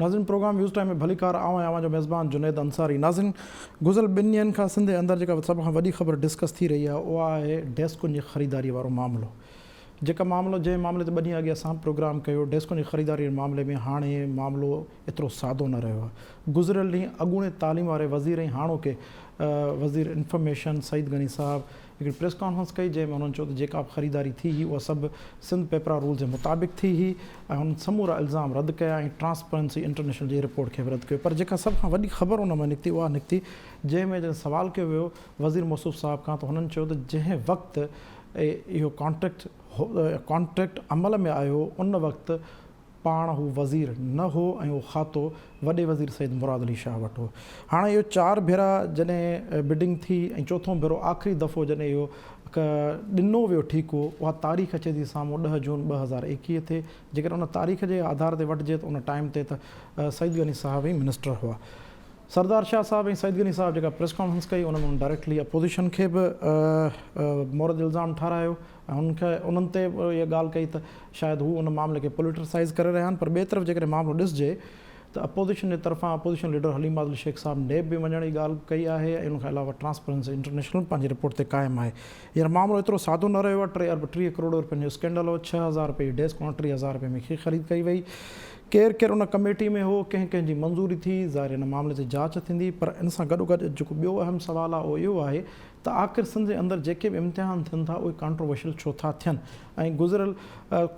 नाज़िन programme news time में भली car आवां जो मेज़बान जुनैद अंसारी। नाज़िन गुज़िरियल 2 ॾींहंनि खां सिंध जे अंदरि जेका सभ खां वॾी ख़बर डिस्कस थी रही आहे उहा आहे डेस्कुनि जी ख़रीदारी वारो मामिलो। जेका मामिलो जंहिं मामले ते 2 ॾींहं अॻे असां प्रोग्राम कयो, डेस्कुनि जी ख़रीदारी जे मामले में हाणे मामिलो एतिरो सादो न रहियो आहे। गुज़िरियल ॾींहुं अॻूणे तालीम वारे वज़ीर ऐं हाणोके वज़ीर इंफॉर्मेशन सईद गनी साहब हिकिड़ी प्रेस कॉन्फ्रेंस कई जंहिंमें हुननि चयो त जेका बि ख़रीदारी थी हुई उहा सभु सिंध पेपरा रूल जे मुताबिक़ थी हुई ऐं हुननि समूरा इल्ज़ाम रद्द कया ऐं ट्रांसपेरेंसी इंटरनेशनल जी रिपोर्ट खे बि रद्द कयो। पर जेका सभ खां वॾी ख़बर हुन में निकिती उहा निकिती जंहिंमें जॾहिं सुवालु कयो वियो वज़ीर मौसूफ़ साहब खां त हुननि चयो त जंहिं वक़्तु इहो कॉन्ट्रैक्ट अमल में आयो उन वक़्तु पाण हू वज़ीर न हो ऐं उहो खातो वॾे वज़ीर सईद मुराद अली शाह वटि हो। हाणे इहो 4 भेरा जॾहिं बिडिंग थी ऐं चोथों भेरो आख़िरी दफ़ो जॾहिं इहो ॾिनो वियो ठीकु हो, उहा तारीख़ अचे थी साम्हूं 10 जून 2021 ते। जेकर उन तारीख़ जे आधार ते वठिजे त उन टाइम ते त सईद गनी साहब ई मिनिस्टर हुआ। सरदार शाह साहब ऐं सईद गनी साहब जेका प्रेस कॉन्फ्रेंस कई उन में डायरेक्टली अपोज़िशन खे बि मोरद इल्ज़ाम ठारायो ऐं उन्हनि ते इहा ॻाल्हि कई त शायदि हू उन मामले खे पॉलिटिसाइज़ करे रहिया आहिनि। पर ॿिए तरफ़ जेकॾहिं मामिलो ॾिसिजे त अपोज़िशन जे तरफ़ां अपोज़िशन लीडर हलीम आदिल शेख साहब नेब बि वञण जी ॻाल्हि कई आहे ऐं उनखां अलावा ट्रांसपेरेंसी इंटरनेशनल पंहिंजी रिपोर्ट ते क़ाइमु आहे। हींअर मामिलो एतिरो सादो न रहियो आहे। 3 करोड़ रुपयनि जो स्कैंडल हो। 6000 रुपए जी डेस्क 29,000 रुपए में ख़रीद कई वई। केरु उन कमेटी में हो, कंहिंजी मंज़ूरी थी, ज़ाहिर इन मामले ते जांच थींदी। पर इन सां गॾोगॾु जेको ॿियो अहम सुवालु आहे उहो इहो आहे त आख़िर सिंध जे अंदरि जेके बि इम्तिहान थियनि था उहे कॉन्ट्रोवर्शियल छो था थियनि। ऐं गुज़िरियल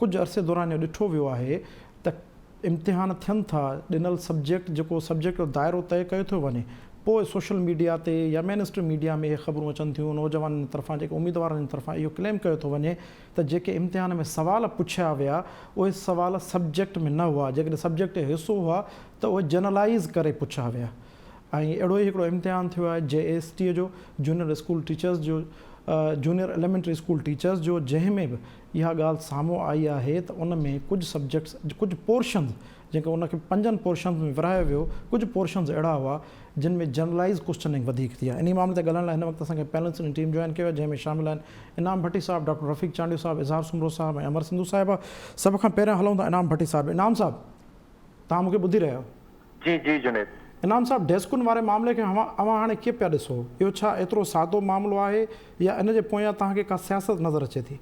कुझु अरसे दौरान इहो ॾिठो वियो आहे त इम्तिहान थियनि था, ॾिनल सब्जेक्ट जेको सब्जेक्ट जो दाइरो तय कयो थो वञे, पोइ सोशल मीडिया ते या मेन स्ट्रीम मीडिया में इहे ख़बरूं अचनि थियूं, नौजवाननि जी तरफ़ां जेके उम्मीदवारनि जी तरफ़ां इहो क्लेम कयो थो वञे त जेके इम्तिहान में सुवाल पुछिया विया उहे सुवाल सब्जेक्ट में न हुआ, जेकॾहिं सब्जेक्ट जो हिसो हुआ त उहे जनरलाइज़ करे पुछिया विया। ऐं अहिड़ो ई हिकिड़ो इम्तिहान थियो आहे JST जो, जूनियर स्कूल टीचर्स जो, जूनियर एलिमेंट्री स्कूल टीचर्स जो, जंहिंमें बि इहा ॻाल्हि साम्हूं आई आहे त उन में कुझु सब्जेक्ट्स कुझु पोर्शन्स जेके उनखे 5 पोर्शन्स में विरहायो वियो, कुझु पोर्शन्स अहिड़ा हुआ जिन में जनरलाइज़ क्वेश्चनिंग वधीक थी आहे। इन मामले ते ॻाल्हाइण लाइ हिन वक़्तु असांखे पैनलिस्ट टीम जॉइन कयो आहे जंहिंमें शामिल आहिनि इनाम भट्टी साहब, डॉक्टर रफ़ीक चांडियो साहब, इज़हार सुमरो साहब ऐं अमर सिंधु साहिबा। सभ खां पहिरियां हलूं था इनाम भट्टी साहब। इनाम साहब, तव्हां मूंखे ॿुधी रहिया आहियो? जी जी जुनैद। इनाम साहब, डेस्कुनि वारे मामले खे अवां हाणे कीअं पिया ॾिसो? इहो छा एतिरो सादो मामिलो आहे या इन जे पोयां तव्हांखे का सियासत नज़र अचे थी?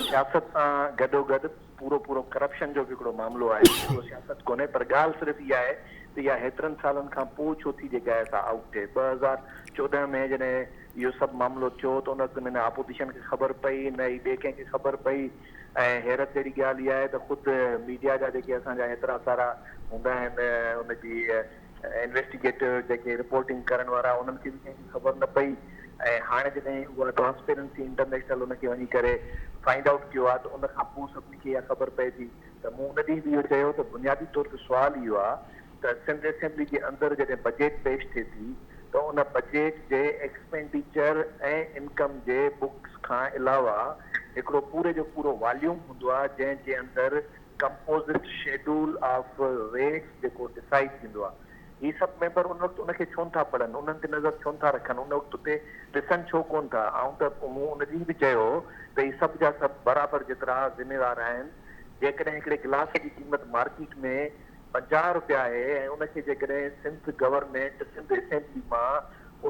सियासत सां गॾोगॾु पूरो करप्शन जो बि हिकिड़ो मामिलो आहे। उहो सियासत कोन्हे, पर ॻाल्हि सिर्फ़ु इहा आहे त इहा हेतिरनि सालनि खां पोइ छो थी जेका आहे असां आउट थिए। 2014 में जॾहिं इहो सभु मामिलो थियो त उन वक़्तु न अपोज़िशन खे ख़बर पई, न ई ॿिए कंहिंखे ख़बर पई। ऐं हैरत जहिड़ी ॻाल्हि इहा आहे त ख़ुदि मीडिया जा जेके असांजा हेतिरा सारा हूंदा आहिनि उनजी इन्वेस्टिगेटर जेके रिपोर्टिंग करण वारा, उन्हनि खे बि कंहिंखे ख़बर न पई। ऐं हाणे जॾहिं उहा ट्रांसपेरेंसी इंटरनेशनल उनखे वञी करे फाइंड आउट कयो आहे त उन खां पोइ सभिनी खे इहा ख़बर पए थी। त मूं उन ॾींहुं बि इहो चयो त बुनियादी तौर ते सुवालु इहो आहे त सिंध असेंबली जे अंदरि जॾहिं बजट पेश थिए थी त उन बजट जे एक्सपेंडिचर ऐं इनकम जे बुक्स खां अलावा हिकिड़ो पूरे जो पूरो वॉल्यूम हूंदो आहे जंहिंजे अंदरि कंपोज़िट शेड्यूल ऑफ रेट्स जेको डिसाइड थींदो आहे। ही सभु मेंबर उन वक़्तु उनखे छो नथा पढ़नि, उन्हनि ते नज़र छो नथा रखनि, उन वक़्तु ते ॾिसनि छो कोन था? ऐं त मूं उन ॾींहुं बि चयो त ही सभु जा सभु बराबरि जेतिरा ज़िम्मेवार आहिनि। जेकॾहिं हिकिड़े गिलास जी क़ीमत मार्केट में 50 रुपया आहे ऐं उनखे जेकॾहिं सिंध गवर्नमेंट सिंध असेंबली मां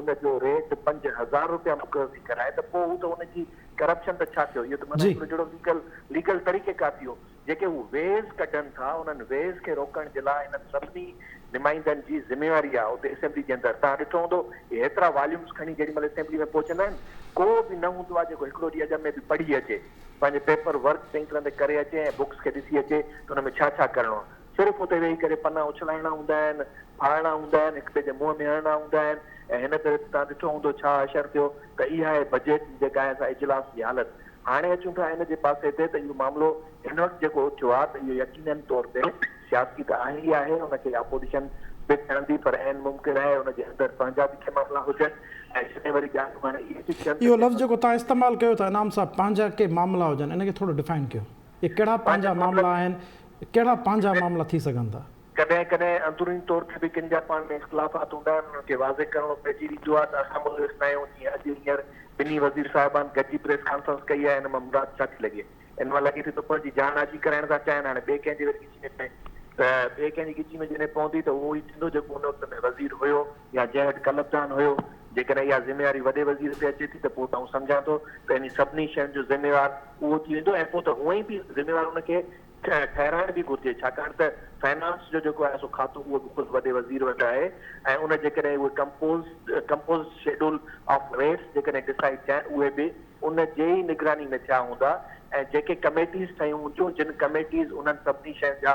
उनजो रेट 5000 रुपया मुक़ररु थी कराए त पोइ हू त उनजी करप्शन त छा थियो? इहो त माना हिकिड़ो जहिड़ो लीगल तरीक़ेकार थियो। जेके हू वेज़ कढनि था उन्हनि वेज़ खे रोकण जे लाइ हिननि सभिनी नुमाइंदनि जी ज़िम्मेवारी आहे उते असेंबली जे अंदरि। तव्हां ॾिठो हूंदो हेतिरा वॉल्यूम्स खणी जेॾी महिल असेंबली में पहुचंदा आहिनि, को बि न हूंदो आहे जेको हिकिड़ो ॾींहुं अॻ में बि पढ़ी अचे, पंहिंजे पेपर वर्क चङी तरह करे अचे ऐं बुक्स खे ॾिसी अचे त हुन में छा छा करिणो आहे। सिर्फ़ु उते वेही करे पना उछलाइणा हूंदा आहिनि, फाड़णा हूंदा आहिनि, हिक ॿिए जे मुंहं में हणणा हूंदा आहिनि। ऐं हिन करे तव्हां ॾिठो हूंदो छा असरु थियो त इहा आहे बजट जेका आहे असां इजलास जी हालत। हाणे अचूं था हिन जे पासे ते त इहो मामिलो हिन वक़्तु जेको थियो आहे त इहो यकीनन तौर ते सियासी त आहे ई आहे, हुनखे अपोज़िशन बि खणंदी, पर ऐन मुमकिन आहे हुनजे अंदरि पंहिंजा बि के मामला हुजनि। ऐं जॾहिं वरी ॻाल्हि हाणे इहो लफ़्ज़ जेको तव्हां इस्तेमालु कयो था इनाम साहब, पंहिंजा के मामला हुजनि, इनखे थोरो डिफाइन कयो। इहे कहिड़ा पंहिंजा मामला आहिनि, कहिड़ा पंहिंजा मामला थी सघनि था? कॾहिं कॾहिं अंदरूनी तौर ते बि किन जा पाण में इख़्तिलाफ़ात हूंदा आहिनि, उन्हनि खे वाज़े करणो पइजी वेंदो आहे त असां मुंहिंजो ॾिसंदा आहियूं। जीअं अॼु हींअर ॿिन्ही वज़ीर साहिबान गॾिजी प्रेस कॉन्फ्रेंस कई आहे, हिन मां मुराद छा थी लॻे? हिन मां लॻे थी त पंहिंजी जान आजी कराइण था चाहिनि। हाणे ॿिए कंहिंजे वरी किसी में त ॿिए कंहिंजी गिची में जॾहिं पवंदी त उहो ई थींदो जेको उन वक़्त में वज़ीर हुयो या जंहिं वटि कलबदान हुयो। जेकॾहिं इहा ज़िम्मेवारी वॾे वज़ीर ते अचे थी त पोइ त आउं सम्झां थो त इन सभिनी शयुनि जो ज़िम्मेवार उहो थी वेंदो ऐं पोइ त हूअं ई बि ज़िम्मेवार उनखे ठहिराइण बि घुरिजे, छाकाणि त फाइनेंस जो जेको आहे सो खातो उहो बि ख़ुदि वॾे वज़ीर वटि आहे ऐं उन जेकॾहिं उहे कंपोज़ शेड्यूल ऑफ रेट्स जेकॾहिं डिसाइड थियनि उहे बि उन जे ई निगरानी में थिया हूंदा ऐं जेके कमेटीज़ ठहियूं हूंदियूं जिन कमेटीज़ उन्हनि सभिनी शयुनि जा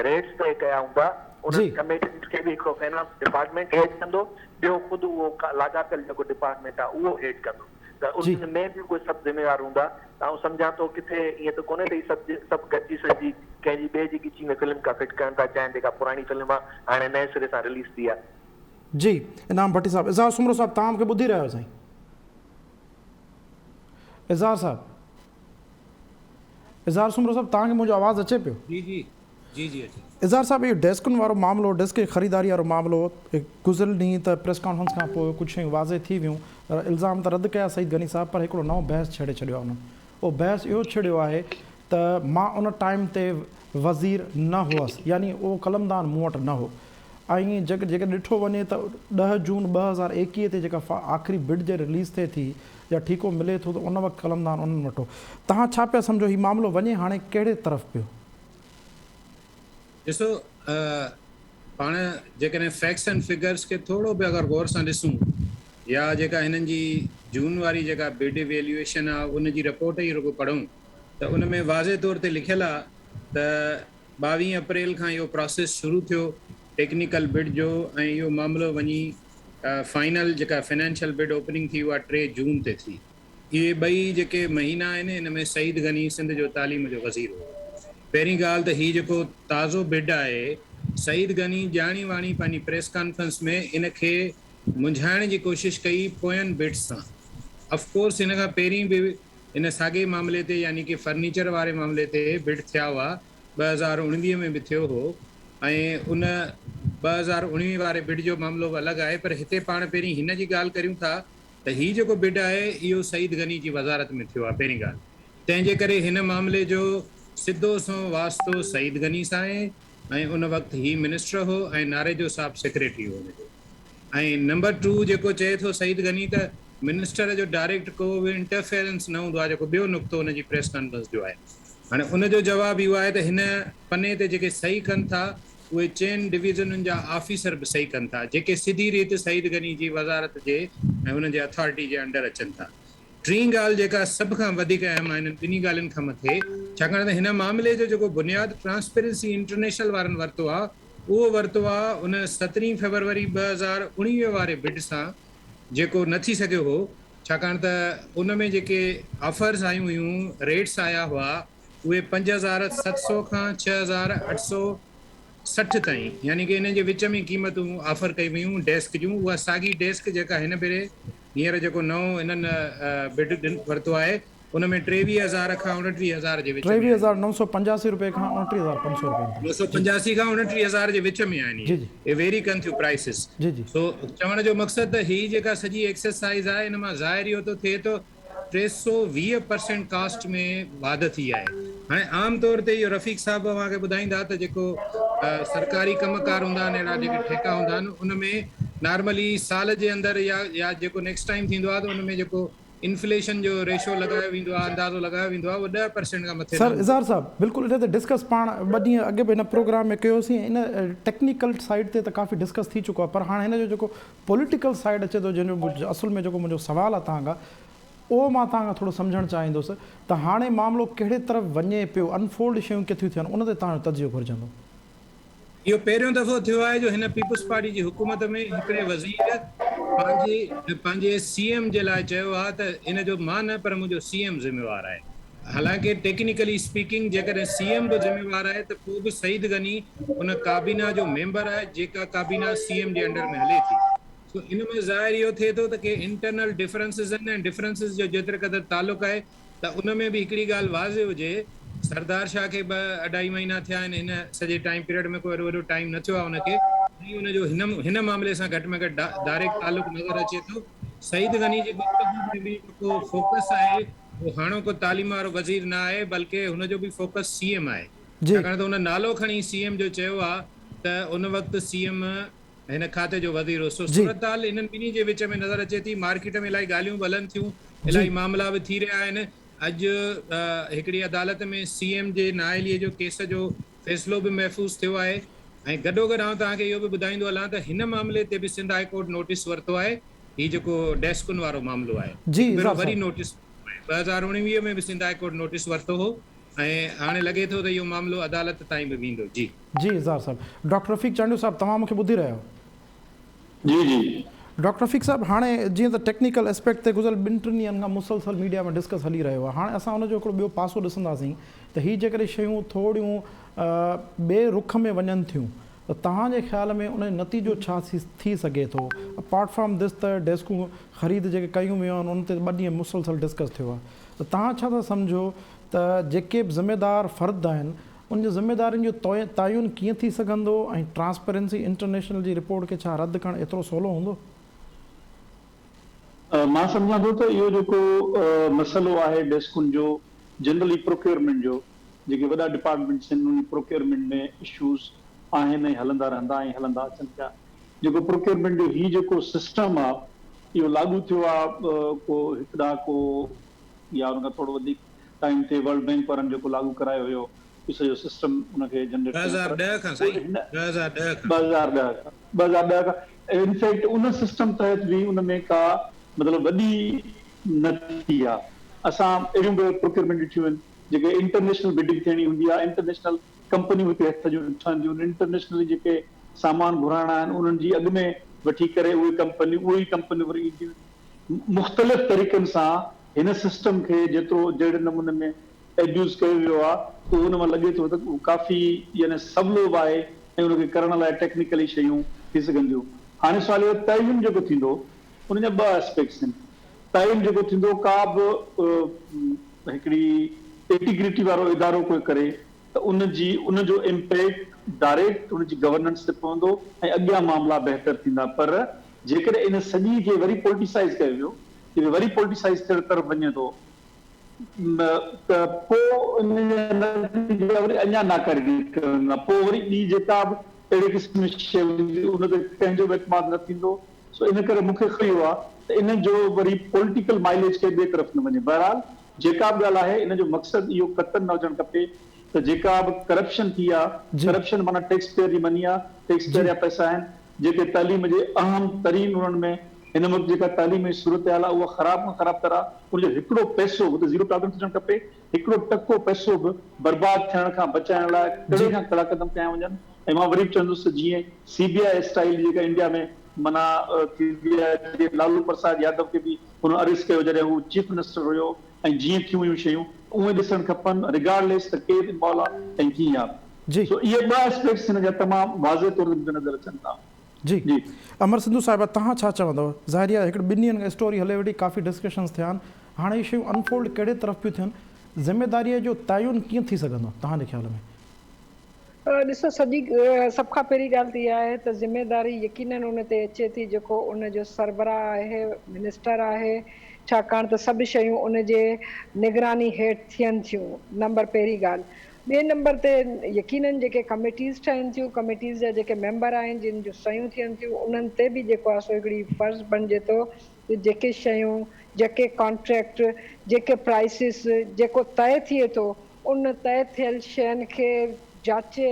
रेट्स तय कया हूंदा उन्हनि कमेटीज़ खे बि हिकिड़ो फाइनेंस डिपार्टमेंट हेड कंदो, ॿियो ख़ुदि उहो लाॻापियल जेको डिपार्टमेंट आहे उहो हेड कंदो, त उन में बि उहे सभु ज़िम्मेवार हूंदा। त आउं सम्झां थो किथे ईअं त कोन्हे त सभु गॾिजी सॼी कंहिंजी ॿिए जी गिची में फिल्म का फिट करणु था चाहिनि जेका पुराणी फिल्म आहे हाणे नए सिरे सां रिलीज़ थी आहे। जी इनाम भट्टी साहब, इज़हार सुमरो साहब तव्हां मूंखे ॿुधी रहियो साईं? इज़हार साहब, इज़हार सुमरो साहब तव्हांखे मुंहिंजो आवाज़ु अचे पियो? जी जी जी जी अचे। इज़हार साहब इहो डेस्कुनि वारो मामिलो, डेस्क जी ख़रीदारी वारो मामिलो, गुज़िरियल ॾींहुं त प्रेस कॉन्फ्रेंस खां पोइ कुझु शयूं वाज़े थी वियूं, इल्ज़ाम त रद्द कया सईद गनी साहब, पर हिकिड़ो नओं बहस छेड़े छॾियो आहे उन्हनि। उहो बहस इहो छेड़ियो आहे त मां उन टाइम ते वज़ीर न हुअसि, यानी उहो कलमदान मूं वटि न हो। ऐं जेके ॾिठो वञे त 10 जून 2021 ते जेका आख़िरी बिड जे रिलीज़ थिए थी या ठीको मिले थो त उन वक़्तु कलमदान उन्हनि वठो। तव्हां छा पिया सम्झो हीउ मामिलो वञे हाणे कहिड़े तरफ़ पियो? ॾिसो पाण जेकॾहिं फैक्ट्स एंड फिगर्स खे थोरो बि अगरि गौर सां ॾिसूं या जेका हिननि जी जून वारी जेका बिड वैल्यूएशन आहे उन जी रिपोर्ट ई रुगो पढ़ूं त उन में वाज़े तौर ते लिखियलु आहे त 22 अप्रैल खां इहो प्रोसेस शुरू थियो टेक्निकल बिड जो ऐं इहो मामिलो वञी फाइनल जेका फाइनेंशियल बिड ओपनिंग थी उहा 3 जून ते थी। इहे ॿई जेके महीना आहिनि इन में सईद गनी सिंध जो तालीम जो वज़ीर हो। पहिरीं ॻाल्हि त हीउ जेको ताज़ो बिड आहे सईद गनी ॼाणी वाणी पंहिंजी प्रेस कॉन्फ्रेंस में इन खे मुंझाइण जी कोशिशि कई पोयनि बिड्स सां। ऑफकोर्स हिन खां पहिरीं बि इन साॻे मामले ते यानी कि फर्नीचर वारे मामले ते बिड थिया हुआ, 2019 में बि थियो हो ऐं उन 2019 वारे बिड जो मामिलो बि अलॻि आहे, पर हिते पाण पहिरीं हिन जी ॻाल्हि करियूं था त हीउ जेको बिड आहे इहो सईद गनी जी वज़ारत में थियो आहे पहिरीं ॻाल्हि। तंहिंजे करे हिन मामले जो सिधो सो वास्तो सईद गनी सां आहे ऐं उन वक़्तु ही मिनिस्टर हो ऐं नारेजो साहब सेक्रेटरी हो हुनजो। ऐं नंबर 2 जेको चए थो सईद गनी त मिनिस्टर जो डायरेक्ट को बि इंटरफेरेंस न हूंदो आहे, जेको ॿियो नुक़्तो हुनजी प्रेस कॉन्फ्रेंस जो आहे। हाणे उनजो जवाबु इहो आहे त हिन पने ते जेके सही कनि था उहे 4 डिवीज़नुनि जा ऑफिसर बि सही कनि था जेके सिधी रीति सईद गनी जी वज़ारत जे ऐं हुननि जे अथॉरिटी जे अंडर अचनि था। टी ॻाल्हि जेका सभ खां वधीक अहम आहे हिननि ॿिन्ही ॻाल्हियुनि खां मथे, छाकाणि त हिन मामले जो जेको बुनियादु ट्रांसपेरेंसी इंटरनेशनल वारनि वरितो आहे उहो वरितो आहे उन 17 फरवरी 2019 वारे बिड सां, जेको न थी सघियो हो छाकाणि त उन में जेके ऑफर्स आयूं हुयूं, रेट्स आया हुआ उहे 5700 खां 6860 ताईं, यानी कि इन जे विच में क़ीमतूं ऑफर कई वियूं डेस्क जूं। उहा साॻी डेस्क जेका हिन भेरे हींअर जेको नओं हिननि बिड वरितो आहे उन में 23,000 खां 29,000 जे विच में 23,985 रुपए खां 29,500 रुपए 985 खां 29,000 जे विच में आहिनि। इहे वेरी कनि थियूं प्राइसिस। सो चवण जो मक़सदु त हीअ जेका सॼी एक्सरसाइज़ आहे इन मां ज़ाहिर इहो थो थिए तो 320% कास्ट में वाध थी आहे। हाणे आम तौर ते इहो रफ़ीक साहब मूंखे ॿुधाईंदा त जेको सरकारी कमकार हूंदा आहिनि, अहिड़ा जेके ठेका हूंदा आहिनि, उन में नॉर्मली साल जे अंदरि या जेको नेक्स्ट टाइम थींदो आहे त उन में जेको इन्फ्लेशन जो रेशो लगायो वेंदो आहे, अंदाज़ो लगायो वेंदो आहे, वो 10% खां मथे। सर इज़हार साहब बिल्कुलु इन ते डिस्कस पाण 2 ॾींहं अॻे बि हिन प्रोग्राम में कयोसीं। इन टेक्निकल साइड ते त काफ़ी डिस्कस थी चुको आहे, पर हाणे हिन जो जेको पॉलिटिकल साइड अचे थो, जंहिंजो असुल में जेको मुंहिंजो सुवालु आहे तव्हां खां, उहो मां तव्हां खां थोरो सम्झणु चाहींदुसि त हाणे मामिलो कहिड़े तरफ़ वञे पियो, अनफोल्ड शयूं किथे थियनि, उन ते तव्हांजो तजियो घुरिजंदो। इहो पहिरियों दफ़ो थियो आहे जो हिन पीपुल्स पार्टी जी हुकूमत में हिकिड़े वज़ीर पंहिंजे सीएम जे लाइ चयो आहे त इन जो मां न, पर मुंहिंजो सीएम ज़िम्मेवार आहे। हालांकि टेक्निकली स्पीकिंग जेकॾहिं सीएम बि ज़िम्मेवार आहे त पोइ बि सईद गनी उन काबीना जो मेंबर आहे जेका काबीना सीएम जे अंडर में हले थी। सो इन में ज़ाहिर इहो थिए थो त के इंटरनल डिफरेंसिस आहिनि ऐं डिफरेंसिस जो जेतिरे क़दुरु तालुक़ु आहे त उन में बि हिकिड़ी ॻाल्हि वाज़े हुजे, सरदार शाह खे 2-2.5 महीना थिया आहिनि हिन सॼे टाइम पीरियड में, कोई वॾो टाइम न थियो आहे हुनखे, ऐं हुनजो हिन मामले सां घटि में घटि डायरेक्ट तालुक़ु नज़र अचे थो। सईद गनी जी गुफ़्तगू में बि जेको फोकस आहे वो हाणोको तालीम वारो वज़ीर न आहे, बल्कि हुनजो बि फोकस सीएम आहे। छाकाणि त हुन नालो खणी सीएम जो चयो आहे त उन वक़्तु सीएम हिन खाते जो वज़ीर हो। सूरत हाल इन्हनि ॿिन्ही जे विच में नज़र अचे थी। मार्केट में इलाही ॻाल्हियूं बि हलनि थियूं, इलाही मामला बि थी रहिया आहिनि। अॼु हिकिड़ी अदालत में सीएम जे नाअहलीअ जो केस जो फ़ैसिलो बि महफ़ूज़ थियो आहे। ऐं गॾोगॾु आउं तव्हांखे इहो बि ॿुधाईंदो हलां त हिन मामले ते बि सिंध हाई कोर्ट नोटिस वरितो आहे। हीउ जेको डेस्कुनि वारो मामलो आहे, हिकु भेरो वरी नोटिस 2019 में बि सिंध हाई कोर्ट नोटिस वरितो हो ऐं हाणे लॻे थो त इहो मामलो अदालत ताईं बि वेंदो। जी इज़हार साहब। डॉक्टर रफ़ीक चांडियो साहब, तव्हां मूंखे ॿुधी रहिया आहियो? जी डॉक्टर रफ़ीक साहब, हाणे जीअं त टेक्निकल एस्पेक्ट ते गुज़िरियल 2-3 ॾींहंनि खां मुसलसल मीडिया में डिस्कस हली रहियो आहे। हाणे असां हुनजो हिकिड़ो ॿियो पासो ॾिसंदासीं त हीअ जेकॾहिं शयूं थोरियूं ॿिए रुख में वञनि थियूं त तव्हांजे ख़्याल में उन जो नतीजो छा थी सघे थो? अपार्ट फ्रॉम दिस त डेस्कूं ख़रीद जेके कयूं वियूं आहिनि उन ते 2 ॾींहं मुसलसल डिस्कस थियो आहे, त तव्हां छा था सम्झो त जेके बि ज़िम्मेदार फ़र्द आहिनि उन जी ज़िम्मेदारियुनि जो तयन कीअं थी सघंदो ऐं ट्रांसपेरेंसी इंटरनेशनल जी रिपोर्ट खे छा रद्द करणु एतिरो सवलो हूंदो? मां सम्झां थो त इहो जेको मसइलो आहे डेस्कुनि जो, जनरली प्रोक्योरमेंट जो, जेके वॾा डिपार्टमेंट्स आहिनि उन प्रोक्योरमेंट में इशूज़ आहिनि ऐं हलंदा रहंदा ऐं हलंदा अचनि पिया। जेको प्रोक्योरमेंट जो हीउ जेको सिस्टम आहे इहो लागू थियो आहे को हिकु ॾाको या उन खां थोरो वधीक टाइम ते वर्ल्ड बैंक वारनि जेको लागू करायो हुयो इहो सॼो सिस्टम उनखे जनरेट 2010 खां साईं, 2010 खां इनफैक्ट उन सिस्टम तहत बि उन में का मतिलबु वॾी न थी आहे। असां अहिड़ियूं बि प्रोक्योरमेंट ॾिठियूं आहिनि जेके इंटरनेशनल बिडिंग थियणी हूंदी आहे, इंटरनेशनल कंपनियूं हिते हथ जूं ठहंदियूं आहिनि, इंटरनेशनली जेके सामान घुराइणा आहिनि उन्हनि जी अॻु में वठी करे उहे कंपनियूं वरी ईंदियूं। मुख़्तलिफ़ तरीक़नि सां हिन सिस्टम खे जेतिरो जहिड़े नमूने में एब्यूज़ कयो वियो आहे त उन मां लॻे थो त उहो काफ़ी यानी सवलो बि आहे ऐं उनखे करण लाइ टेक्निकली शयूं थी सघंदियूं। हाणे सुवाल इहो तइयन जेको थींदो उन जा 2 एस्पेक्ट्स आहिनि। तइयन जेको थींदो का बि हिकिड़ी इंटीग्रिटी वारो इदारो कोई करे त उनजो इम्पैक्ट डायरेक्ट उनजी गवर्नेंस ते पवंदो ऐं अॻियां मामला बहितर थींदा। पर जेकॾहिं इन सॼी खे वरी पोलिटिसाइज़ कयो वियो, कि वरी पोलिटिसाइज़ थियण तरफ़ वञे थो त पोइ वरी अञा नाकारी कंदा, पोइ वरी ॿी जेका बि अहिड़े क़िस्म जी शइ हूंदी उन ते कंहिंजो बि एतमाद न थींदो। सो इन करे मूंखे इहो आहे त इन जो वरी पॉलिटिकल माइलेज खे ॿिए तरफ़ न वञे। बहरहाल जेका बि ॻाल्हि आहे इन जो मक़सदु इहो क़तन न हुजणु खपे त जेका बि करप्शन थी आहे, करप्शन माना टैक्स पेयर जी मनी आहे, टैक्स पेयर जा पैसा आहिनि जेके तालीम जे अहम तरीन उन्हनि में हिन वक़्तु जेका तालीम जी सूरत हाल आहे उहा ख़राब में ख़राब तरह उनजो हिकिड़ो पैसो बि ज़ीरो टॉलरेंस हुजणु खपे, हिकिड़ो टको पैसो बि बर्बाद थियण खां बचाइण लाइ कड़े खां कड़ा क़दम कया वञनि। ऐं मां वरी चवंदुसि जीअं CBI स्टाइल जेका इंडिया में माना थींदी आहे, लालू प्रसाद यादव खे बि हुन अरेस्ट कयो जॾहिं हू चीफ मिनिस्टर हुयो ऐं जीअं थियूं हुयूं शयूं उहे ॾिसणु खपनि रिगार्डलेस त केरु इन्वॉल्व आहे ऐं कीअं आहे। सो इहे 2 एस्पेक्ट्स हिन जा तमामु वाज़े तौर ते नज़र अचनि था। जी अमर सिंधु साहिबा, तव्हां छा चवंदव? ज़ाहिर आहे हिकिड़े 2 ॾींहंनि खां स्टोरी हले वेठी, काफ़ी डिस्कशन्स थिया आहिनि, हाणे इहे शयूं अनफोल्ड कहिड़े तरफ़ पियूं थियनि, ज़िम्मेदारीअ जो तयन कीअं थी सघंदो तव्हांजे ख़्याल में? ॾिसो, सभ खां पहिरीं ॻाल्हि त इहा आहे त ज़िम्मेदारी यकीनन उन ते अचे थी जेको उन जो सरबराह आहे, मिनिस्टर आहे, छाकाणि त सभु शयूं उन जे निगरानी हेठि थियनि थियूं। नंबर पहिरीं ॻाल्हि। ॿिए नंबर ते यकीनन जेके कमिटीज़ ठहनि थियूं, कमिटीज़ जा जेके मेंबर आहिनि जिन जूं सयूं थियनि थियूं उन्हनि ते बि जेको आहे सो हिकिड़ी फ़र्ज़ बणिजे थो त जेके शयूं, जेके कॉन्ट्रैक्ट, जेके प्राइसिस, जेको तय थिए थो उन तय थियल शयुनि खे जाचे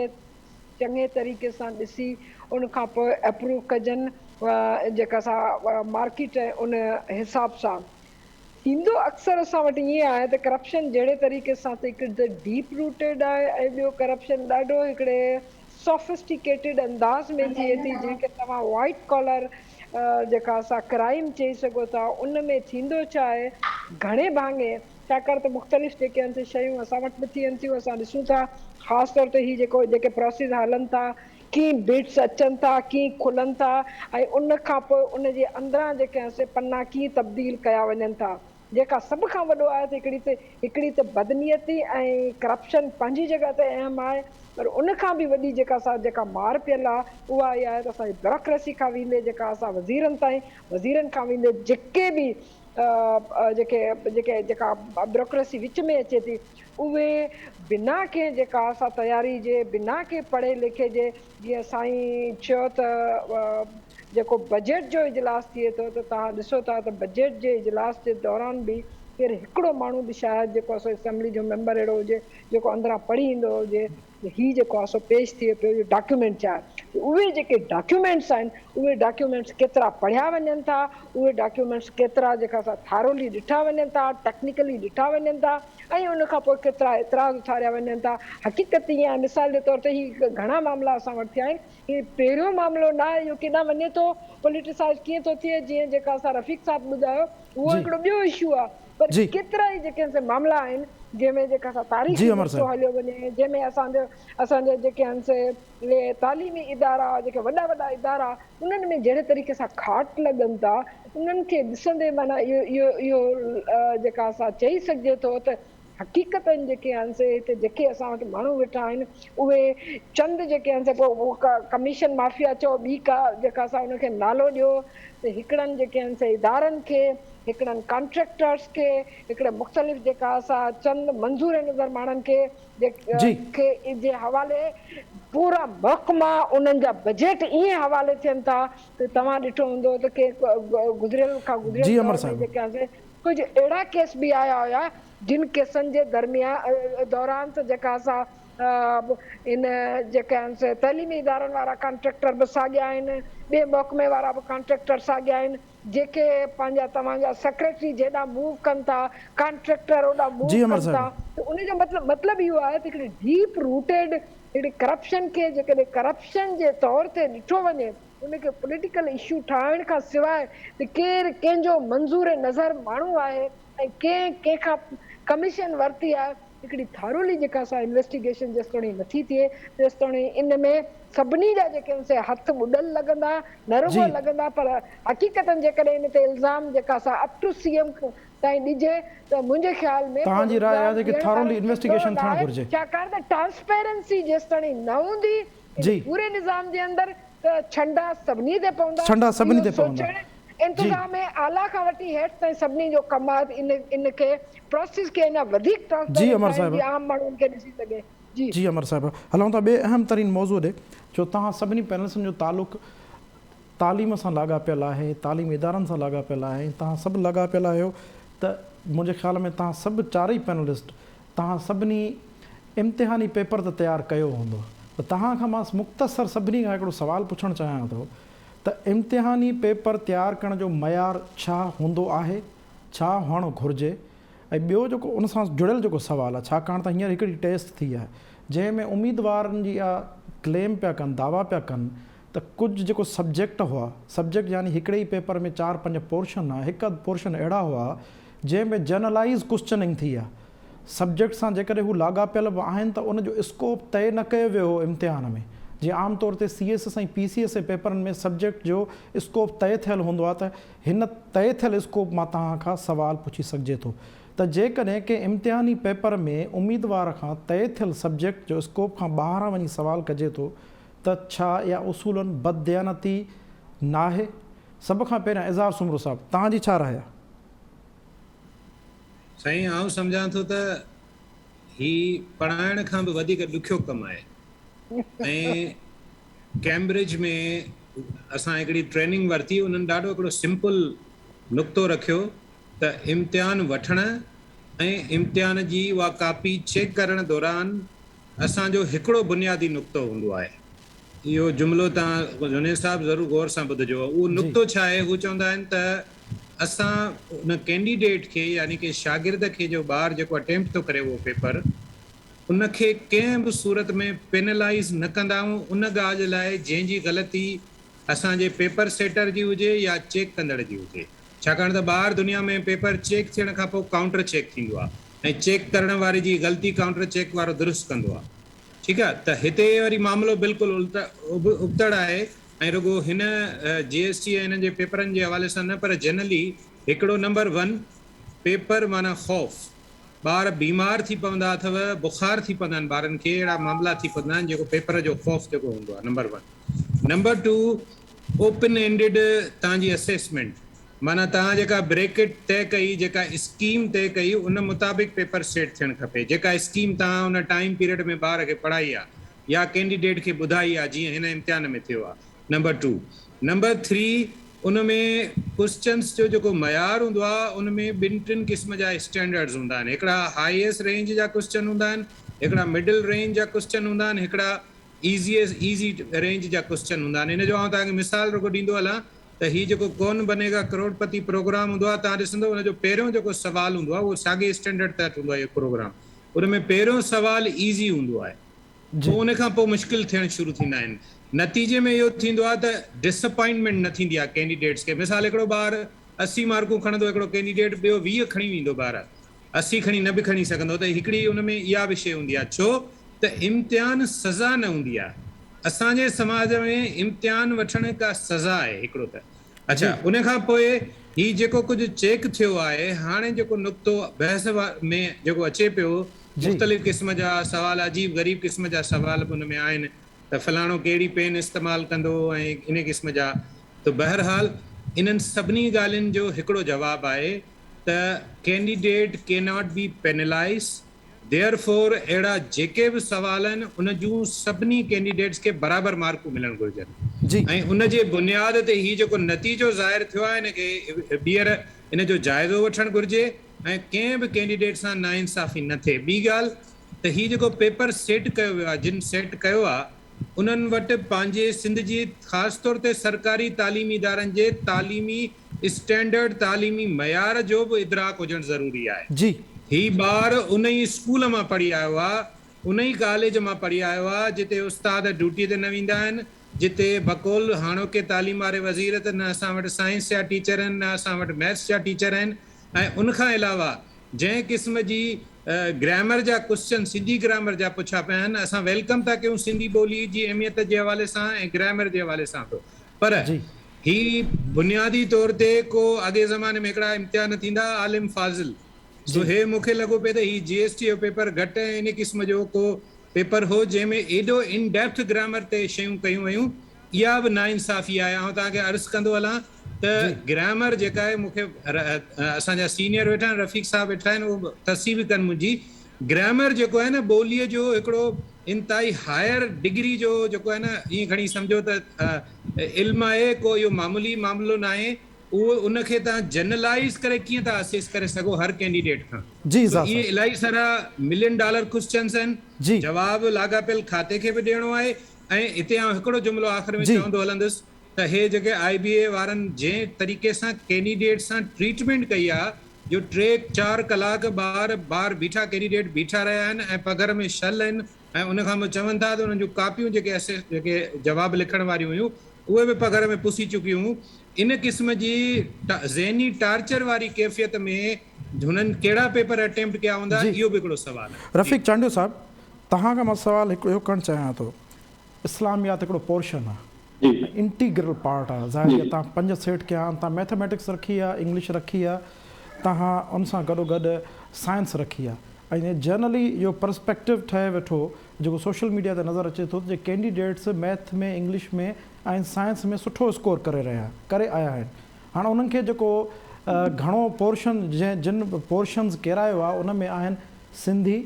चङे तरीक़े सां ॾिसी उन खां पोइ अप्रूव कजनि जेका असां मार्केट उन हिसाब सां थींदो। अक्सर असां वटि ईअं आहे त करप्शन जहिड़े तरीक़े सां त हिकिड़े त डीप रूटेड आहे ऐं ॿियो करप्शन ॾाढो हिकिड़े सोफिस्टिकेटेड अंदाज़ में थिए थी जंहिंखे तव्हां वाइट कॉलर जेका असां क्राइम चई सघो था उन में थींदो छा आहे घणे भाङे, छाकाणि त मुख़्तलिफ़ जेके आहिनि शयूं असां वटि बि थियनि थियूं, असां ॾिसूं था ख़ासि तौर ते हीअ जेके प्रोसेस हलनि था, कीअं बिड्स अचनि था, कीअं खुलनि था ऐं उन खां पोइ उन जे अंदरां जेके पन्ना कीअं तब्दील कया वञनि था। जेका सभ खां वॾो आहे त हिकिड़ी त बदनीयती ऐं करप्शन पंहिंजी जॻह ते अहम आहे, पर उन खां बि वॾी जेका मार पियल आहे उहा इहा आहे त असांजी ब्यूरोक्रेसी खां वेंदे जेका असां वज़ीरनि खां वेंदे जेके बि जेका ब्यूरोक्रेसी विच में अचे थी उहे बिना कंहिं जेका असां तयारी जे बिना कंहिं पढ़े लिखे जे जीअं साईं चयो त जेको बजट जो इजलास थिए थो त तव्हां ॾिसो था त बजट जे इजलास जे दौरान बि केरु हिकिड़ो माण्हू बि शायदि जेको असां असेंबली जो मेंबर अहिड़ो हुजे जेको अंदरां पढ़ी ईंदो हुजे हीउ जेको आहे सो पेश थिए पियो इहो डॉक्यूमेंट छा आहे। उहे जेके डॉक्यूमेंट्स आहिनि उहे डॉक्यूमेंट्स केतिरा पढ़िया वञनि था, उहे डॉक्यूमेंट्स केतिरा जेका असां थारोली ॾिठा वञनि था, टेक्निकली ॾिठा वञनि था ऐं उन खां पोइ केतिरा एतिराज़ उथारिया वञनि था। हक़ीक़त ईअं आहे, मिसाल जे तौर ते हीअ घणा मामला असां वटि थिया आहिनि। हीअ पहिरियों मामिलो न आहे, इहो केॾां वञे थो पॉलिटिसाइज़ कीअं थो थिए, जीअं जेका असां रफ़ीक साहब ॿुधायो उहो हिकिड़ो ॿियो इशू आहे। पर केतिरा ई जेके मामला आहिनि जंहिंमें जेका असां तारीख़ी हिसो हलियो वञे, जंहिंमें असांजा जेके आहिनि से तालीमी इदारा जेके वॾा वॾा इदारा उन्हनि में जहिड़े तरीक़े सां खाट लॻनि था उन्हनि खे ॾिसंदे माना इहो जेका असां चई सघिजे थो त हक़ीक़त जेके आहिनि से हिते जेके असां वटि माण्हू वेठा आहिनि उहे चंद जेके आहिनि से पोइ कमीशन माफ़िया चओ ॿी का जेका असां उनखे नालो ॾियो त हिकिड़नि जेके आहिनि से इदारनि खे, हिकिड़नि कॉन्ट्रेक्टर्स खे, हिकिड़े मुख़्तलिफ़ जेका असां चंद मंज़ूर नज़र माण्हुनि खे जे हवाले पूरा महकमा उन्हनि जा बजट ईअं हवाले थियनि था त तव्हां ॾिठो हूंदो त के गुज़रियल खां गुज़रियल जेके आहिनि कुझु अहिड़ा केस बि आया हुया जिन केसनि जे दौरान त जेका असां इन जेके आहिनि से तइलीमी इदारनि वारा कॉन्ट्रेक्टर बि साॻिया आहिनि, ॿिए महकमे वारा बि कॉन्ट्रेक्टर साॻिया आहिनि जेके पंहिंजा तव्हांजा सेक्रेटरी जेॾा मूव कनि था, कॉन्ट्रेक्टर ओॾा मूव कनि था। त उनजो मतिलबु इहो आहे त हिकिड़ी डीप रूटेड हिकिड़ी करप्शन खे जेकॾहिं करप्शन जे तौर ते ॾिठो वञे उनखे पॉलिटिकल इशू ठाहिण खां सवाइ त केरु कंहिंजो मंज़ूर नज़र माण्हू आहे ऐं कंहिंखां कमीशन वरिती आहे, हिकिड़ी थारोली जेका असां इन्वेस्टिगेशन जेसिताईं नथी थिए तेसिताईं इन में सभिनी जा जेके आहिनि से हथ ॿुॾल लॻंदा, न रुॻो लॻंदा पर हक़ीक़तनि जेकॾहिं इन ते इल्ज़ाम जेका असां अप टू सीएम ताईं ॾिजे त मुंहिंजे ख़्याल में तव्हांजी राय आहे कि थारोली इन्वेस्टिगेशन थियणु घुरिजे। छाकाणि त ट्रांसपेरेंसी जेसिताईं न हूंदी पूरे निज़ाम जे अंदरि त छंडा सभिनी ते पवंदा। इंतज़ाम आला खां वठी हेठि ताईं सभिनी जो कमु आहे इनखे प्रोसेस खे अञा वधीक आम माण्हुनि खे ॾिसी सघे। जी अमर साहिब, हलूं था ॿिए अहम तरीन मौज़ू ॾे। जो तव्हां सभिनी पैनलिस्टनि जो तालुक़ु तालीम सां लाॻापियल आहे, तालीमी इदारनि सां लाॻापियल आहे, तव्हां सभु लाॻापियल आहियो त मुंहिंजे ख़्याल में तव्हां सभु चारई पैनलिस्ट तव्हां सभिनी इम्तिहानी पेपर त तयारु कयो हूंदो। त तव्हां खां मां मुख़्तसर सभिनी खां हिकिड़ो सुवालु पुछणु चाहियां थो त इम्तिहानी पेपर तयारु करण जो मयार छा हूंदो आहे, छा हुअणु घुरिजे, ऐं ॿियो जेको उन सां जुड़ियल जेको सुवालु आहे छाकाणि त हींअर हिकिड़ी टेस्ट थी आहे जंहिंमें उम्मीदवारनि जी इहा क्लेम पिया कनि, दावा पिया कनि त कुझु जेको सब्जेक्ट हुआ, सब्जेक्ट यानी हिकिड़े ई पेपर में 4-5 पोर्शन आहे, हिकु पोर्शन अहिड़ा हुआ जंहिंमें जनरलाइज़ क्वेश्चनिंग थी आहे, सब्जेक्ट सां जेकॾहिं हू लाॻापियल बि आहिनि त उनजो स्कोप तय न कयो वियो हो इम्तिहान में। जीअं आमतौर ते CS ऐं PCS जे पेपरनि में सब्जेक्ट जो स्कोप तय थियलु हूंदो आहे त हिन तय थियल स्कोप मां तव्हां खां सुवालु पुछी सघिजे थो त जेकॾहिं के इम्तिहानी पेपर में उम्मीदवार खां तय थियल सब्जेक्ट जो स्कोप खां ॿाहिरां वञी सुवालु कजे थो त छा इहा उसूलनि बददियानती नाहे? सभ खां पहिरियां एज़ाज़ सुमरो साहिबु, तव्हांजी छा राय आहे? साईं, आउं सम्झां थो त ही पढ़ाइण खां बि वधीक ॾुखियो कमु आहे। ऐं कैम्ब्रिज में असां हिकिड़ी ट्रेनिंग वरिती, उन्हनि ॾाढो हिकिड़ो सिंपल नुक़्तो रखियो त इम्तिहान वठण ऐं इम्तिहान जी उहा कापी चेक करण दौरान असांजो हिकिड़ो बुनियादी नुक़्तो हूंदो आहे। इहो जुमिलो तव्हां जुनेद साहिबु ज़रूरु गौर सां ॿुधिजो। उहो नुक़्तो छा आहे? हू चवंदा आहिनि त असां उन कैंडिडेट खे यानी कि शागिर्द खे जो ॿार जेको अटेम्प्ट थो करे उहो पेपर, उनखे कंहिं बि सूरत में पेनलाइज़ न कंदा आहियूं उन ॻाल्हि लाइ जंहिंजी ग़लती असांजे पेपर सेटर जी हुजे या चेक कंदड़ जी हुजे। छाकाणि त ॿाहिरि दुनिया में पेपर चेक थियण खां पोइ काउंटर चेक थींदो आहे ऐं चेक करण वारे जी ग़लती काउंटर चेक वारो दुरुस्त कंदो आहे। ठीकु आहे, त हिते वरी मामिलो बिल्कुलु उबतड़ आहे। ऐं रुगो हिन GST ऐं हिन जे पेपरनि जे हवाले सां न, पर जनरली हिकिड़ो नंबर 1 पेपर माना ख़ौफ़, ॿार बीमार थी पवंदा अथव, बुखार थी पवंदा आहिनि ॿारनि खे, अहिड़ा मामला थी पवंदा आहिनि जेको पेपर जो ख़ौफ़ जेको हूंदो आहे, नंबर 1। नंबर 2 ओपन एंडेड तव्हांजी असेसमेंट, माना तव्हां जेका ब्रेकेट तय कई, जेका स्कीम तय कई, उन मुताबिक़ पेपर सेट थियणु खपे। जेका स्कीम तव्हां उन टाइम पीरियड में ॿार खे पढ़ाई आहे या कैंडिडेट खे ॿुधाई आहे, जीअं हिन इम्तिहान में थियो आहे। नंबर 2। नंबर 3, उन में क्वेश्चन्स जो जेको मयार हूंदो आहे, उन में 2-3 क़िस्म जा स्टैंडर्ड्स हूंदा आहिनि। हिकिड़ा हाईएस्ट रेंज जा क्वेश्चन हूंदा आहिनि, हिकिड़ा मिडिल रेंज जा क्वेश्चन हूंदा आहिनि, हिकिड़ा ईज़ी रेंज जा क्वेश्चन हूंदा आहिनि। इन जो आउं तव्हांखे मिसाल रुगो ॾींदो हलां त हीउ जेको कौन बनेगा करोड़पति प्रोग्राम हूंदो आहे, तव्हां ॾिसंदो उनजो पहिरियों जेको सवाल हूंदो आहे उहो साॻे स्टैंडर्ड तहत हूंदो आहे। इहो प्रोग्राम उन में पहिरियों सवाल ईज़ी हूंदो आहे, पोइ उन खां पोइ मुश्किल थियणु शुरू थींदा आहिनि। नतीजे में इहो थींदो आहे त डिसअपॉइंटमेंट न थींदी आहे कैंडिडेट्स खे। मिसाल, हिकिड़ो ॿार 80 मार्कूं खणंदो, हिकिड़ो कैंडिडेट ॿियो 20 खणी वेंदो, ॿार 80 खणी न बि खणी सघंदो, त हिकिड़ी उन में इहा विषय हूंदी आहे। छो त इम्तिहान सज़ा न हूंदी आहे। असांजे समाज में इम्तिहान वठण का सज़ा आहे हिकिड़ो त। अच्छा, उन खां पोइ हीउ जेको कुझु चेक थियो आहे, हाणे जेको नुक़्तो बहस में जेको अचे पियो, मुख़्तलिफ़ क़िस्म जा सवाल, अजीब ग़रीब क़िस्म जा सवाल बि उन में आहिनि त फलाणो कहिड़ी पेन इस्तेमालु कंदो ऐं इन क़िस्म जा। त बहरहाल इन्हनि सभिनी ॻाल्हियुनि जो हिकिड़ो जवाबु आहे त candidate can not be penalise. Therefore अहिड़ा जेके बि सवाल आहिनि उन जूं सभिनी कैंडिडेट्स खे बराबरि मार्कूं मिलणु घुरिजनि, ऐं उन जे बुनियाद ते हीउ जेको नतीजो ज़ाहिर थियो आहे हिनखे ॿीहर इन जो जाइज़ो वठणु घुरिजे ऐं कंहिं बि कैंडिडेट सां नाइंसाफ़ी न थिए। ॿी ॻाल्हि त हीउ जेको पेपर सेट कयो वियो आहे, जिन सेट कयो आहे, उन्हनि वटि पंहिंजे सिंध जी ख़ासि तौर ते सरकारी तालीमी इदारनि जे तालीमी स्टैंडर्ड, तालीमी मयार जो बि इदराक हुजणु ज़रूरी आहे। हीउ ॿार उन ई स्कूल मां पढ़ी आयो आहे, उन ई कॉलेज मां पढ़ी आयो आहे जिते उस्ताद ड्यूटी ते न वेंदा आहिनि, जिते बकौल हाणोके तालीम वारे वज़ीर त न असां वटि साइंस जा टीचर आहिनि, न असां वटि मैथ्स जा टीचर आहिनि। ऐं उनखां अलावा जंहिं क़िस्म जी ग्रामर जा क्वेश्चन, सिंधी ग्रामर जा पुछा पिया आहिनि, असां वेलकम था कयूं सिंधी ॿोली जी अहमियत जे हवाले सां ऐं ग्रामर जे हवाले सां बि, पर ही बुनियादी तौर ते को अॻे ज़माने में हिकिड़ा इम्तिहान थींदा आलिम फाज़िल, सो हे मूंखे लॻो पियो त हीउ GST जो पेपर घटि ऐं इन क़िस्म जो को पेपर हो जंहिंमें एॾो इन डेप्थ ग्रामर ते शयूं कयूं वयूं। इहा बि नाइंसाफ़ी आहे। ऐं तव्हांखे अर्ज़ु कंदो हलां त ग्रामर जेका आहे, मूंखे असांजा सीनियर वेठा आहिनि, रफ़ीक साहब वेठा आहिनि, उहो तस्सीब कनि मुंहिंजी। ग्रामर जेको आहे न, ॿोलीअ जो हिकिड़ो इंतिहाई हायर डिग्री जो जेको आहे न, ईअं खणी सम्झो त इल्मु आहे, को इहो मामूली मामिलो न आहे। उहो उनखे तव्हां जनरलाइज़ करे कीअं था असेस करे सघो हर कैंडिडेट खां। इहे इलाही सारा $1 मिलियन क्वेश्चन्स आहिनि, जवाबु लाॻापियल खाते खे बि ॾियणो आहे। ऐं हिते आउं हिकिड़ो जुमिलो आख़िर में चवंदो हलंदुसि त हे जेके IBA वारनि जंहिं तरीक़े सां कैंडिडेट सां ट्रीटमेंट कई आहे, जो 3-4 कलाक ॿार बीठा, कैंडिडेट बीठा रहिया आहिनि ऐं पघर में शल आहिनि, ऐं उनखां पोइ चवनि था त उन्हनि जूं कापियूं जेके जवाब लिखण वारियूं हुयूं उहे बि पघर में पुसी चुकियूं हुयूं। इन क़िस्म जी ज़हनी टार्चर वारी कैफ़ियत में हुननि कहिड़ा पेपर अटेम्प्ट कया हूंदा, इहो बि हिकिड़ो सुवाल आहे। रफ़ीक चांडियो साहब, तव्हां खां मां सुवाल हिकिड़ो इहो करणु चाहियां थो। इस्लामियात हिकिड़ो पोर्शन आहे, इंटीग्रल पार्ट आहे। ज़ाहिर आहे तव्हां 5 सेट कया आहिनि, तव्हां मैथमेटिक्स रखी आहे, इंग्लिश रखी आहे, तव्हां उन सां गॾोगॾु साइंस रखी आहे। ऐं जनरली इहो पर्सपेक्टिव ठहे वेठो जेको सोशल मीडिया ते नज़र अचे थो, जे कैंडिडेट्स मैथ में, इंग्लिश में ऐं साइंस में सुठो स्कोर करे आया आहिनि। हाणे उन्हनि खे जेको घणो पोर्शन, जिन पोर्शन्स किरायो आहे, उन में आहिनि सिंधी,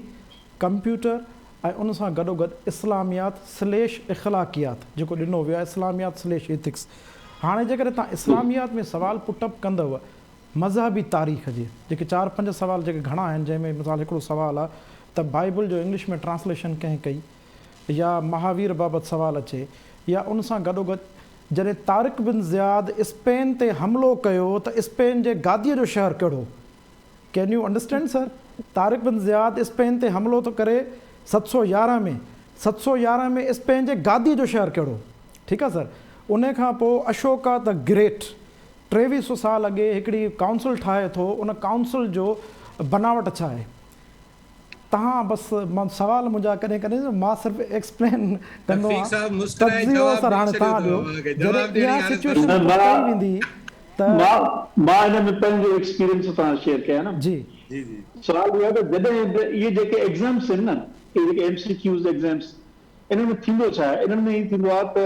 कंप्यूटर ऐं उन सां गॾोगॾु इस्लामियात / इख़लाक़ियात जेको ॾिनो वियो आहे, इस्लामियात / एथिक्स। हाणे जेकॾहिं तव्हां इस्लामियात में सुवाल पुटअप कंदव मज़हबी तारीख़ जे जेके 4-5 सुवाल जेके घणा आहिनि, जंहिंमें मिसाल हिकिड़ो सुवाल आहे त बाइबल जो इंग्लिश में ट्रांसलेशन कंहिं कई, या महावीर बाबति सुवाल अचे, या उन सां गॾोगॾु जॾहिं तारिक बिन ज़ियाद स्पेन ते हमिलो कयो त स्पेन जे गादीअ जो शहर कहिड़ो? Can you understand sir? Tariq bin Ziyad Spain ते हमिलो थो करे 711 में, 711 में स्पेन जे गादीअ जो शहर कहिड़ो? ठीकु आहे सर। उन खां पोइ अशोका द ग्रेट 2300 साल अॻे हिकिड़ी काउंसिल ठाहे थो, उन काउंसिल जो बनावट छा आहे? तव्हां बसि मां सुवाल मुंहिंजा कॾहिं कॾहिं मां सिर्फ़ु एक्सप्लेन कंदो आहियां, तज़ियो सर हाणे तव्हां ॾियो। जॾहिं इहा सिचुएशन कई वेंदी त मां हिन में पंहिंजो एक्सपीरियंस सां शेयर कयां न। जी सुवाल इहो आहे त जॾहिं इहे जेके एग्ज़ाम्स आहिनि न, इहे जेके MCQs एग्ज़ाम्स, इन्हनि में थींदो छा आहे? इन्हनि में ई थींदो आहे त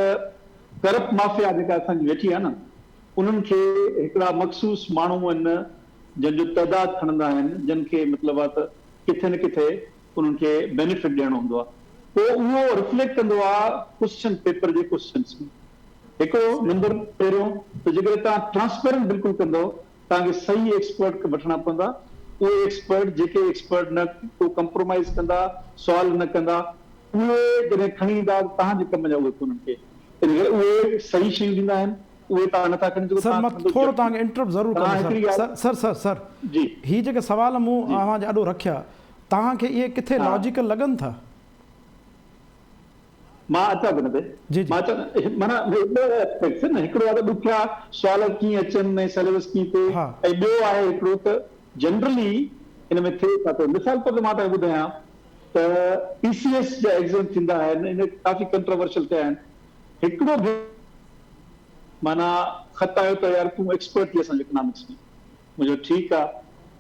करप्ट माफ़िया जेका असांजी वेठी आहे न, उन्हनि खे हिकिड़ा मख़सूस माण्हू आहिनि जंहिंजो तइदादु खणंदा आहिनि, जिन खे मतिलबु आहे त किथे न किथे उन्हनि खे बेनिफिट ॾियणो हूंदो आहे, पोइ उहो रिफ्लेक्ट कंदो आहे क्वेश्चन पेपर जे क्वेश्चन्स में। हिकिड़ो नंबर पहिरियों त जेकर तव्हां ट्रांसपेरेंट बिल्कुलु कंदो, तव्हांखे सही एक्सपर्ट वठणा पवंदा। उहे एक्सपर्ट जेके एक्सपर्ट न को कंप्रोमाइज़ कंदा, सुवाल न कंदा, उहे जॾहिं खणी ईंदा तव्हांजे कम जा उहे कोन्हनि खे, उहे सही शयूं ॾींदा आहिनि, उहे तव्हां नथा खणी सर मां थोरो तव्हांखे इंटरप्ट ज़रूरु कंदुसि। सर सर सर जी, ही जेके सवाल मूं अव्हां ॾाढो रखिया, तव्हांखे इहे किथे लॉजिकल लॻनि था? मां अचां थो न ते, मां अचां माना हिकिड़ो आहे त ॾुखिया सुवाल कीअं अचनि ऐं सिलेबस कीअं थिए, ऐं ॿियो आहे हिकिड़ो त जनरली हिन में थिए छा थो। मिसाल तौर ते मां तव्हांखे ॿुधायां त PCS जा एग्ज़ाम थींदा आहिनि, इन काफ़ी कंट्रोवर्शियल थिया आहिनि। हिकिड़ो बि माना ख़त आयो त यार तूं एक्सपर्ट थी असांजे इकोनॉमिक्स में, मुंहिंजो ठीकु आहे,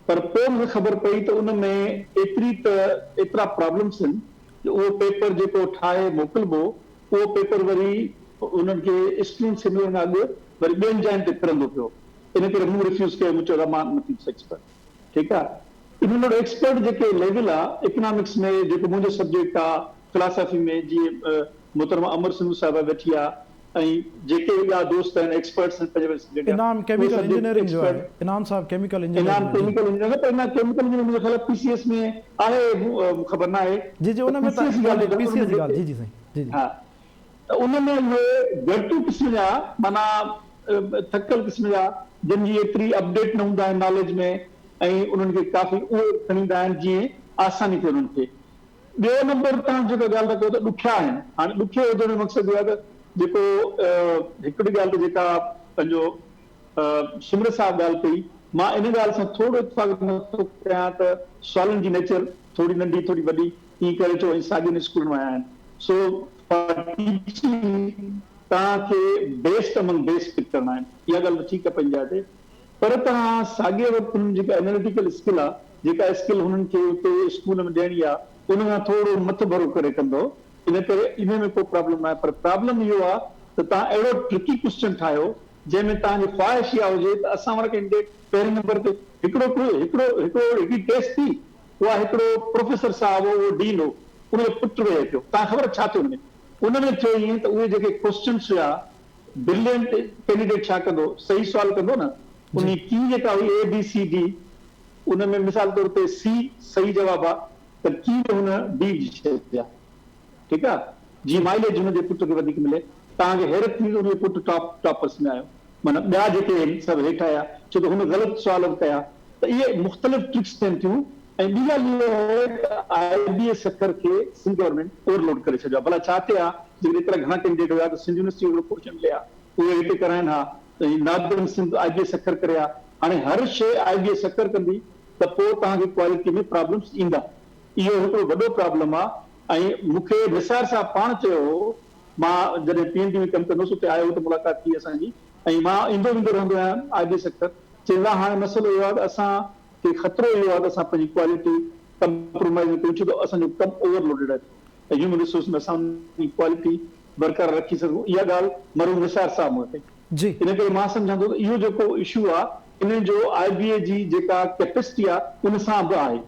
पर पोइ मूंखे ख़बर पई त उन में एतिरा प्रॉब्लम्स आहिनि जो उहो पेपर जेको ठाहे मोकिलिबो, उहो पेपर वरी उन्हनि खे स्टूडेंट्स खे मिलण खां अॻु वरी ॿियनि जाइनि ते फिरंदो पियो। इन करे मूं रिफ्यूज़ कयो, मूं चयो मां न थी एक्सपर्ट। ठीकु आहे, इन वटि एक्सपर्ट जेके लेवल आहे इकोनॉमिक्स में, जेको मुंहिंजो सब्जेक्ट आहे फिलासफी में, जीअं मोहतरमा अमर सिंधू साहिबा वेठी आहे, ऐं जेके ॿिया दोस्त आहिनि एक्सपर्ट्स आहिनि, इनाम केमिकल इंजीनियरिंग जो आहे, इनाम साहब केमिकल इंजीनियरिंग, केमिकल इंजीनियरिंग मुंहिंजो ख़्याल PCS में आहे, ख़बर न आहे। जी जी, उन में PCS जी ॻाल्हि, जी जी साईं, जी जी। हा, त उन में उहे घटि क़िस्म जा, माना थकल क़िस्म जा, जिन जी एतिरी अपडेट न हूंदा आहिनि नॉलेज में, ऐं उन्हनि खे काफ़ी उहे खणी ईंदा आहिनि जीअं आसानी थिए उन्हनि खे। ॿियो नंबर तव्हां जेको ॻाल्हि था कयो त ॾुखिया आहिनि। हाणे ॾुखियो हुजण जो मक़सदु इहो आहे त जेको हिकिड़ी ॻाल्हि त जेका पंहिंजो सिमरत साहब ॻाल्हि कई, मां इन ॻाल्हि सां थोरो इत्तेफ़ाक़ नथो कयां त सुवालनि जी नेचर थोरी नंढी थोरी वॾी ईअं करे चओ, ऐं साॻियुनि स्कूल में आया आहिनि। सो तव्हांखे बेस्ट अमंग बेस्ट पिक करणा आहिनि, इहा ॻाल्हि ठीकु आहे पंहिंजी जाइ ते, पर तव्हां साॻिए वक़्तु हुननि जेका एनालिटिकल स्किल आहे, जेका स्किल हुननि खे उते स्कूल में ॾियणी आहे, उन खां थोरो मथ भरो करे कंदो। इन करे इन में को प्रॉब्लम न आहे, पर प्रॉब्लम इहो आहे त तव्हां अहिड़ो ट्रिकी क्वेश्चन ठाहियो जंहिंमें तव्हांजी ख़्वाहिश इहा हुजे त असां वारा कैंडिडेट पहिरें नंबर ते हिकिड़ी टेस्ट थी, उहा हिकिड़ो प्रोफेसर साहब हो, उहो डीन हो, उनजो पुटु वेहे पियो, तव्हां ख़बर छा थियो उन में थियो ईअं त उहे जेके क्वेश्चन्स हुआ, ब्रिलियंट कैंडिडेट छा कंदो, सही सुवाल कंदो न, उन की जेका हुई ABCD, उन में मिसाल तौर ते C सही जवाब आहे त की में हुन D जी शइ आहे। ठीकु आहे, जीअं माइलेज हुनजे पुट खे वधीक मिले, तव्हांखे हैरत थी उनजो पुटु टॉपर्स में आयो, माना ॿिया जेके आहिनि सभु हेठि आया, छो त हुन ग़लति सुवाल कया। त इहे मुख़्तलिफ़ ट्रिक्स थियनि थियूं। ऐं ॿी ॻाल्हि इहा आहे त IBS अखर खे सिंध गवर्नमेंट ओवरलोड करे छॾियो आहे। भला छा थिया, जेके एतिरा घणा कैंडिडेट हुआ त सिंध यूनिवर्सिटी हिकिड़ो पोर्शन मिले आहे, उहे हिते कराइनि हा, नादरन सिंध IBS अखर करे आहे। हाणे हर शइ IBS अखर कंदी त पोइ तव्हांखे क्वालिटी में प्रॉब्लम्स ईंदा, इहो हिकिड़ो वॾो प्रॉब्लम आहे। ऐं मूंखे निसार साहब पाण चयो हो, मां जॾहिं PhD में कमु कंदुसि उते आयो त मुलाक़ात थी असांजी, ऐं मां ईंदो वेंदो रहंदो आहियां IBS अखर। चवंदा हाणे मसइलो इहो आहे त असांखे ख़तरो इहो आहे त असां पंहिंजी क्वालिटी कंप्रोमाइज़ कयूं, छो त असांजो कमु ओवरलोडेड आहे, ऐं ह्यूमन रिसोर्स में असां क्वालिटी बरक़रार रखी सघूं। इहा ॻाल्हि मरूम निसार साहब मूंखे जी। इन करे मां सम्झां थो त इहो जेको इशू आहे, इन जो IBA जी जेका कैपेसिटी आहे उन सां बि आहे,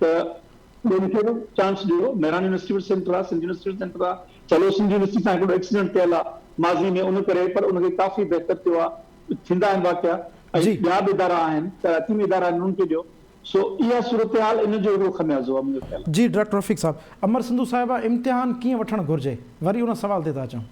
त ॿियनि खे चांस ॾियो। मेहरान यूनिवर्सिटी सेंटर आहे, सिंध यूनिवर्सिटी सेंटर आहे, चलो सिंध यूनिवर्सिटी सां हिकिड़ो एक्सीडेंट थियल आहे माज़ी में, उन करे पर उनखे काफ़ी बहितर थियो आहे, थींदा आहिनि वाक़िया, ऐं ॿिया बि इदारा आहिनि, तइलीमी इदारा आहिनि, उन्हनि खे ॾियो। सो इहा सूरत हाल इन जो हिकिड़ो खमियाज़ो आहे मुंहिंजो ख़्याल। जी डॉक्टर रफ़ीक साहब, अमर सिंधू साहिबा इम्तिहान कीअं वठणु घुरिजे, वरी उन सवाल ते था अचूं।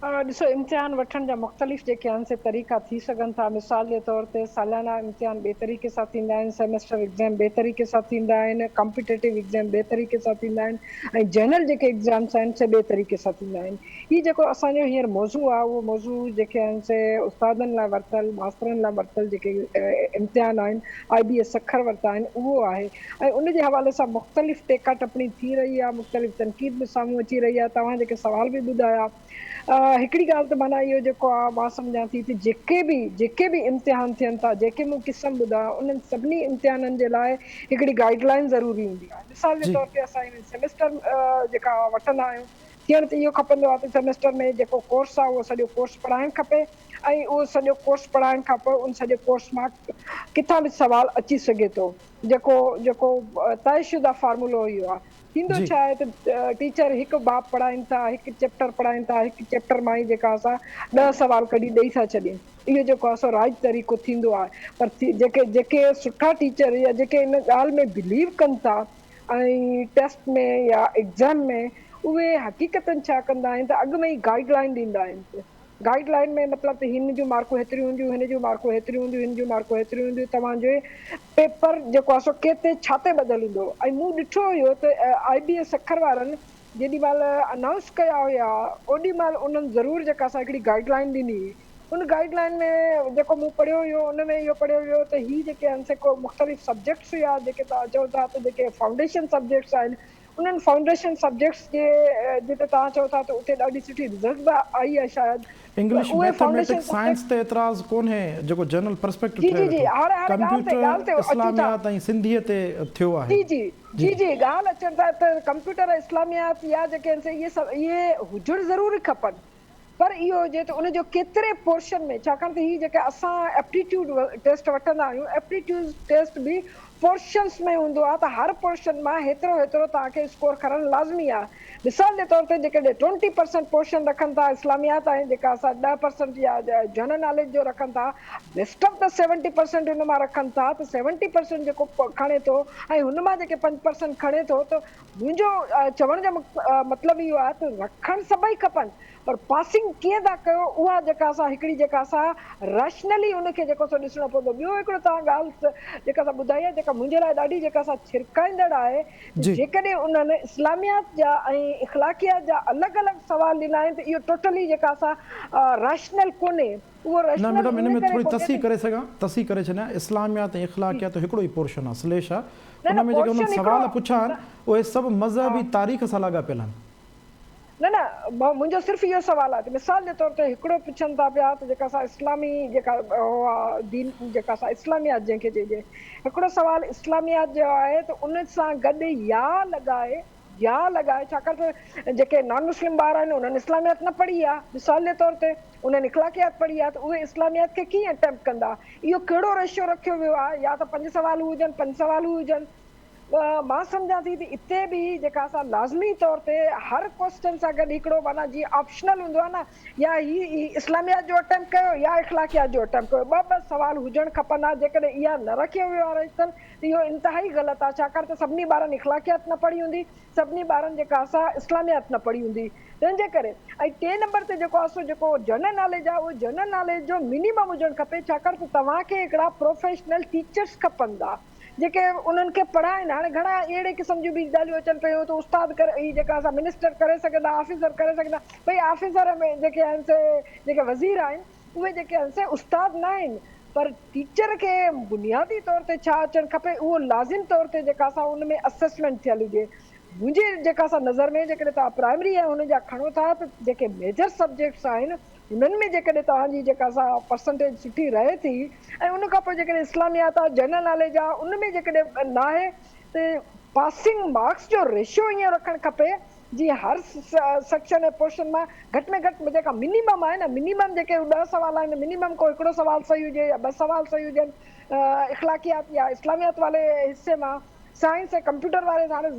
ॾिसो, इम्तिहान वठण जा मुख़्तलिफ़ जेके आहिनि से तरीक़ा थी सघनि था। मिसाल जे तौर ते सालाना इम्तिहान ॿिए तरीक़े सां थींदा आहिनि, सेमेस्टर एग्ज़ाम ॿिए तरीक़े सां थींदा आहिनि, कॉम्पिटेटिव एग्ज़ाम ॿिए तरीक़े सां थींदा आहिनि, ऐं जनरल जेके एग्ज़ाम्स आहिनि से ॿिए तरीक़े सां थींदा आहिनि। हीउ जेको असांजो हींअर मौज़ू आहे, उहो मौज़ू जेके आहिनि से उस्तादनि लाइ वरितल, मास्तरनि लाइ वरितल जेके इम्तिहान आहिनि, IBS अखर वरिता आहिनि, उहो आहे। ऐं उनजे हवाले सां मुख़्तलिफ़ टेका टपणी थी रही आहे, मुख़्तलिफ़ तनक़ीद बि साम्हूं अची रही आहे। तव्हां जेके सवाल बि ॿुधाया, हिकिड़ी ॻाल्हि त माना इहो जेको आहे मां सम्झां थी त जेके बि इम्तिहान थियनि था, जेके मूं क़िस्म ॿुधाया, उन्हनि सभिनी इम्तिहाननि जे लाइ हिकिड़ी गाइडलाइन ज़रूरी हूंदी आहे। मिसाल जे तौर ते असां सेमेस्टर जेका वठंदा आहियूं, थियणु त इहो खपंदो आहे त सेमेस्टर में जेको कोर्स आहे उहो सॼो कोर्स पढ़ाइणु खपे ऐं उहो सॼो कोर्स पढ़ाइण खां पोइ उन सॼे कोर्स मां किथां बि सुवालु अची सघे थो। जेको तयशुदा फॉर्मूलो इहो आहे। थींदो छा आहे त टीचर हिकु बाब पढ़ाइनि था, हिकु चैप्टर पढ़ाइनि था, हिकु चैप्टर मां ई जेका असां 10 सुवाल कढी ॾेई था छॾियूं। इहो जेको आहे सो राइट तरीक़ो थींदो आहे। पर जेके सुठा टीचर या जेके इन ॻाल्हि में बिलीव कनि था ऐं टेस्ट में या एग्ज़ाम में, उहे हक़ीक़तनि छा कंदा आहिनि त अॻु में ई गाइडलाइन ॾींदा आहिनि। गाइडलाइन में मतिलबु त हिन जूं मार्कूं हेतिरियूं हूंदियूं, हिन जूं मार्कूं हेतिरियूं हूंदियूं, हिन जूं मार्कूं हेतिरियूं हूंदियूं, तव्हांजे पेपर जेको आहे सो केते छा ते बदिलंदो। ऐं मूं ॾिठो हुयो त IBS अखर वारनि जेॾी महिल अनाउंस कया हुया ओॾी महिल उन्हनि ज़रूरु जेका असां हिकिड़ी गाइडलाइन ॾिनी। उन गाइडलाइन में जेको मूं पढ़ियो हुयो उन में इहो पढ़ियो हुयो त हीअ जेके आहिनि से को मुख़्तलिफ़ सब्जेक्ट्स हुया जेके तव्हां चओ था त जेके फाउंडेशन सब्जेक्ट्स आहिनि। उन्हनि फाउंडेशन सब्जेक्ट्स जे जिते तव्हां चओ था त उते ॾाढी सुठी रिज़ल्ट बि आई आहे शायदि। इंग्लिश मैथमेटिक्स साइंस ते एतिराज़ कोन्हे जेको जनरल पर्सपेक्टिव जी जी हर कंप्यूटर इस्लामियात ऐं सिंधीअ ते थियो आहे। जी जी जी ॻाल्हि अचनि था त कंप्यूटर इस्लामियात या जेके आहिनि इहे हुजणु ज़रूरी खपनि। पर इहो हुजे त उनजो केतिरे पोर्शन में, छाकाणि त हीअ जेके असां एप्टीट्यूड टेस्ट वठंदा आहियूं, एप्टीट्यूड टेस्ट बि पोर्शन्स में हूंदो आहे त हर पोर्शन मां हेतिरो हेतिरो तव्हांखे स्कोर करणु लाज़मी आहे। मिसाल जे तौर ते जेकॾहिं 20% पोर्शन रखनि था इस्लामियात ऐं जेका असां 10% या जनरल नॉलेज जो रखनि था, बेस्ट ऑफ द 70% हुन मां रखनि था त 70% जेको खणे थो ऐं हुन मां जेके 5% खणे थो, त मुंहिंजो चवण जो मतिलबु इहो आहे त रखणु सभई खपनि। पर पासिंग कीअं था कयो उहा जेका असां हिकिड़ी जेका असां रैशनली उनखे जेको सो ॾिसणो पवंदो। ॿियो हिकिड़ो तव्हां ॻाल्हि जेका असां ॿुधाई आहे जेका मुंहिंजे लाइ ॾाढी जेका असां छिरकाईंदड़ आहे, जेकॾहिं उन्हनि इस्लामियात जा ऐं इख़लाक़ियात जा अलॻि अलॻि सवाल ॾिना आहिनि त इहो टोटली जेका असां रैशनल कोन्हे। उहो न मैडम इन में थोरी तसी करे छॾियां। इस्लामियात ऐं इख़लाक़ियात हिकिड़ो ई पोर्शन आहे, स्लेश आहे। उन में जेके उन्हनि सवाल पुछा आहिनि उहे सभु मज़हबी तारीख़ सां लाॻापियल आहिनि। न मुंहिंजो सिर्फ़ु इहो सुवालु आहे त मिसाल जे तौर ते हिकिड़ो पुछनि था पिया त जेका असां इस्लामी जेका दीन जेका असां इस्लामियात जंहिंखे चइजे, हिकिड़ो सुवालु इस्लामियात जो आहे त उन सां गॾु या लॻाए छाकाणि त जेके नॉन मुस्लिम ॿार आहिनि उन्हनि इस्लामियात न पढ़ी आहे। मिसाल जे तौर ते उन्हनि इख़लाक़ियात पढ़ी आहे त उहे इस्लामियात खे कीअं अटैम्प्ट कंदा। इहो कहिड़ो रेशियो रखियो वियो आहे, या त 5 सवाल हुजनि 5 सवाल हुजनि। मां सम्झां थी त इते बि जेका असां लाज़मी तौर ते हर क्वेश्चन सां गॾु हिकिड़ो माना जीअं ऑप्शनल हूंदो आहे न, या ही इस्लामियात जो अटैम्प्ट कयो या इख़लाक़ियात जो अटैम्प्ट कयो, ॿ सवाल हुजणु खपनि। जेकॾहिं इहा न रखियो वियो आहे त इहो इंतिहाई ग़लति आहे, छाकाणि त सभिनी ॿारनि इख़लाक़ियात न पढ़ी हूंदी, सभिनी ॿारनि जेका असां इस्लामियात न पढ़ी हूंदी। तंहिंजे करे ऐं 3 नंबर ते जेको आहे जेको जनरल नॉलेज आहे उहो जनरल नॉलेज जो मिनिमम हुजणु खपे, छाकाणि त तव्हांखे हिकिड़ा प्रोफेशनल टीचर्स खपंदा जेके उन्हनि खे पढ़ाइनि। हाणे घणा अहिड़े क़िस्म जूं बि ॻाल्हियूं अचनि पियूं त उस्ताद करे हीअ जेका असां मिनिस्टर करे सघंदा, ऑफिसर करे सघंदा। भई ऑफिसर में जेके आहिनि से जेके वज़ीर आहिनि उहे जेके आहिनि से उस्ताद न आहिनि, पर टीचर खे बुनियादी तौर ते छा अचणु खपे उहो लाज़िम तौर ते जेका असां उन में असेसमेंट थियल हुजे। मुंहिंजी जेका असां नज़र में जेकॾहिं तव्हां प्राइमरी ऐं हुन जा खणो था त जेके मेजर सब्जेक्ट्स आहिनि उन्हनि में जेकॾहिं तव्हांजी जेका असां परसेंटेज सुठी रहे थी ऐं उन खां पोइ जेकॾहिं इस्लामियात आहे जनरल नॉलेज आहे उन में जेकॾहिं न आहे त पासिंग मार्क्स जो रेशियो ईअं रखणु खपे जीअं हर सेक्शन ऐं पोर्शन मां घटि में घटि जेका मिनिमम आहे न, मिनिमम जेके 10 सवाल आहिनि मिनिमम को हिकिड़ो सवाल सही हुजे या 2 सवाल सही हुजनि इख़लाक़ियात या इस्लामियात वारे हिसे मां। साइंस ऐं कंप्यूटर वारे हाणे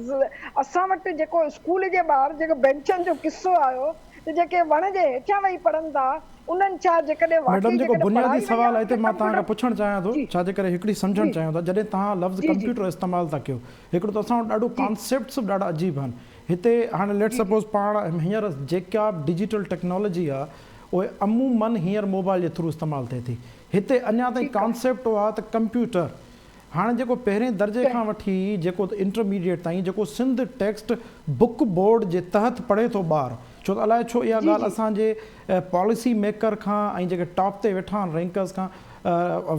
असां वटि जेको स्कूल जे ॿार जेको बेंचनि जो किस्सो आयो त जेके वण जे हेठियां वेही पढ़नि था उन्हनि छा जेकॾहिं मैडम जेको बुनियादी सवाल आहे हिते मां तव्हांखां पुछणु चाहियां थो, छाजे करे हिकिड़ी सम्झणु चाहियूं था जॾहिं तव्हां लफ़्ज़ कंप्यूटर इस्तेमालु था कयो, हिकिड़ो त असां वटि ॾाढो कॉन्सेप्ट्स बि ॾाढा अजीब आहिनि हिते। हाणे लेट सपोज़ पाण हींअर जेका डिजिटल टेक्नोलॉजी आहे उहे अमूमन हींअर मोबाइल जे थ्रू इस्तेमालु थिए थी। हिते अञा ताईं कॉन्सेप्ट उहो आहे त कंप्यूटर हाणे जेको पहिरें दर्जे खां वठी जेको इंटरमीडिएट ताईं जेको सिंध टेक्स्ट बुक बोर्ड जे तहत पढ़े थो ॿारु, छो त अलाए छो इहा ॻाल्हि असांजे पॉलिसी मेकर खां ऐं जेके टॉप ते वेठा आहिनि रैंकर्स खां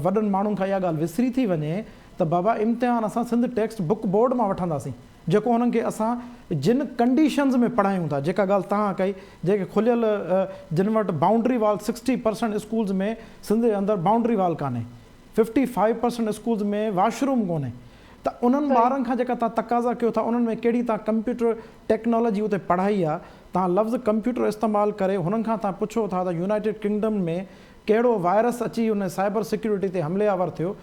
वॾनि माण्हुनि खां इहा ॻाल्हि विसरी थी वञे त बाबा इम्तिहान असां सिंध टेक्स्ट बुक बोर्ड मां वठंदासीं, जेको हुननि खे असां जिन कंडीशन्स में पढ़ायूं था। जेका ॻाल्हि तव्हां कई जेके खुलियल जिन वटि बाउंड्री वाल 60% स्कूल्स में सिंध जे अंदरि बाउंड्री वाल कान्हे, 55% स्कूल्स में वॉशरूम कोन्हे, त उन्हनि ॿारनि खां जेका तव्हां तक़ाज़ा कयो था उन्हनि में कहिड़ी तव्हां कंप्यूटर टेक्नोलॉजी उते पढ़ाई आहे तव्हां लफ़्ज़ कंप्यूटर इस्तेमालु करे हुननि खां तव्हां पुछो था त यूनाइटेड किंगडम में कहिड़ो वायरस अची हुन साइबर सिक्योरिटी ते हमलेआवर थियो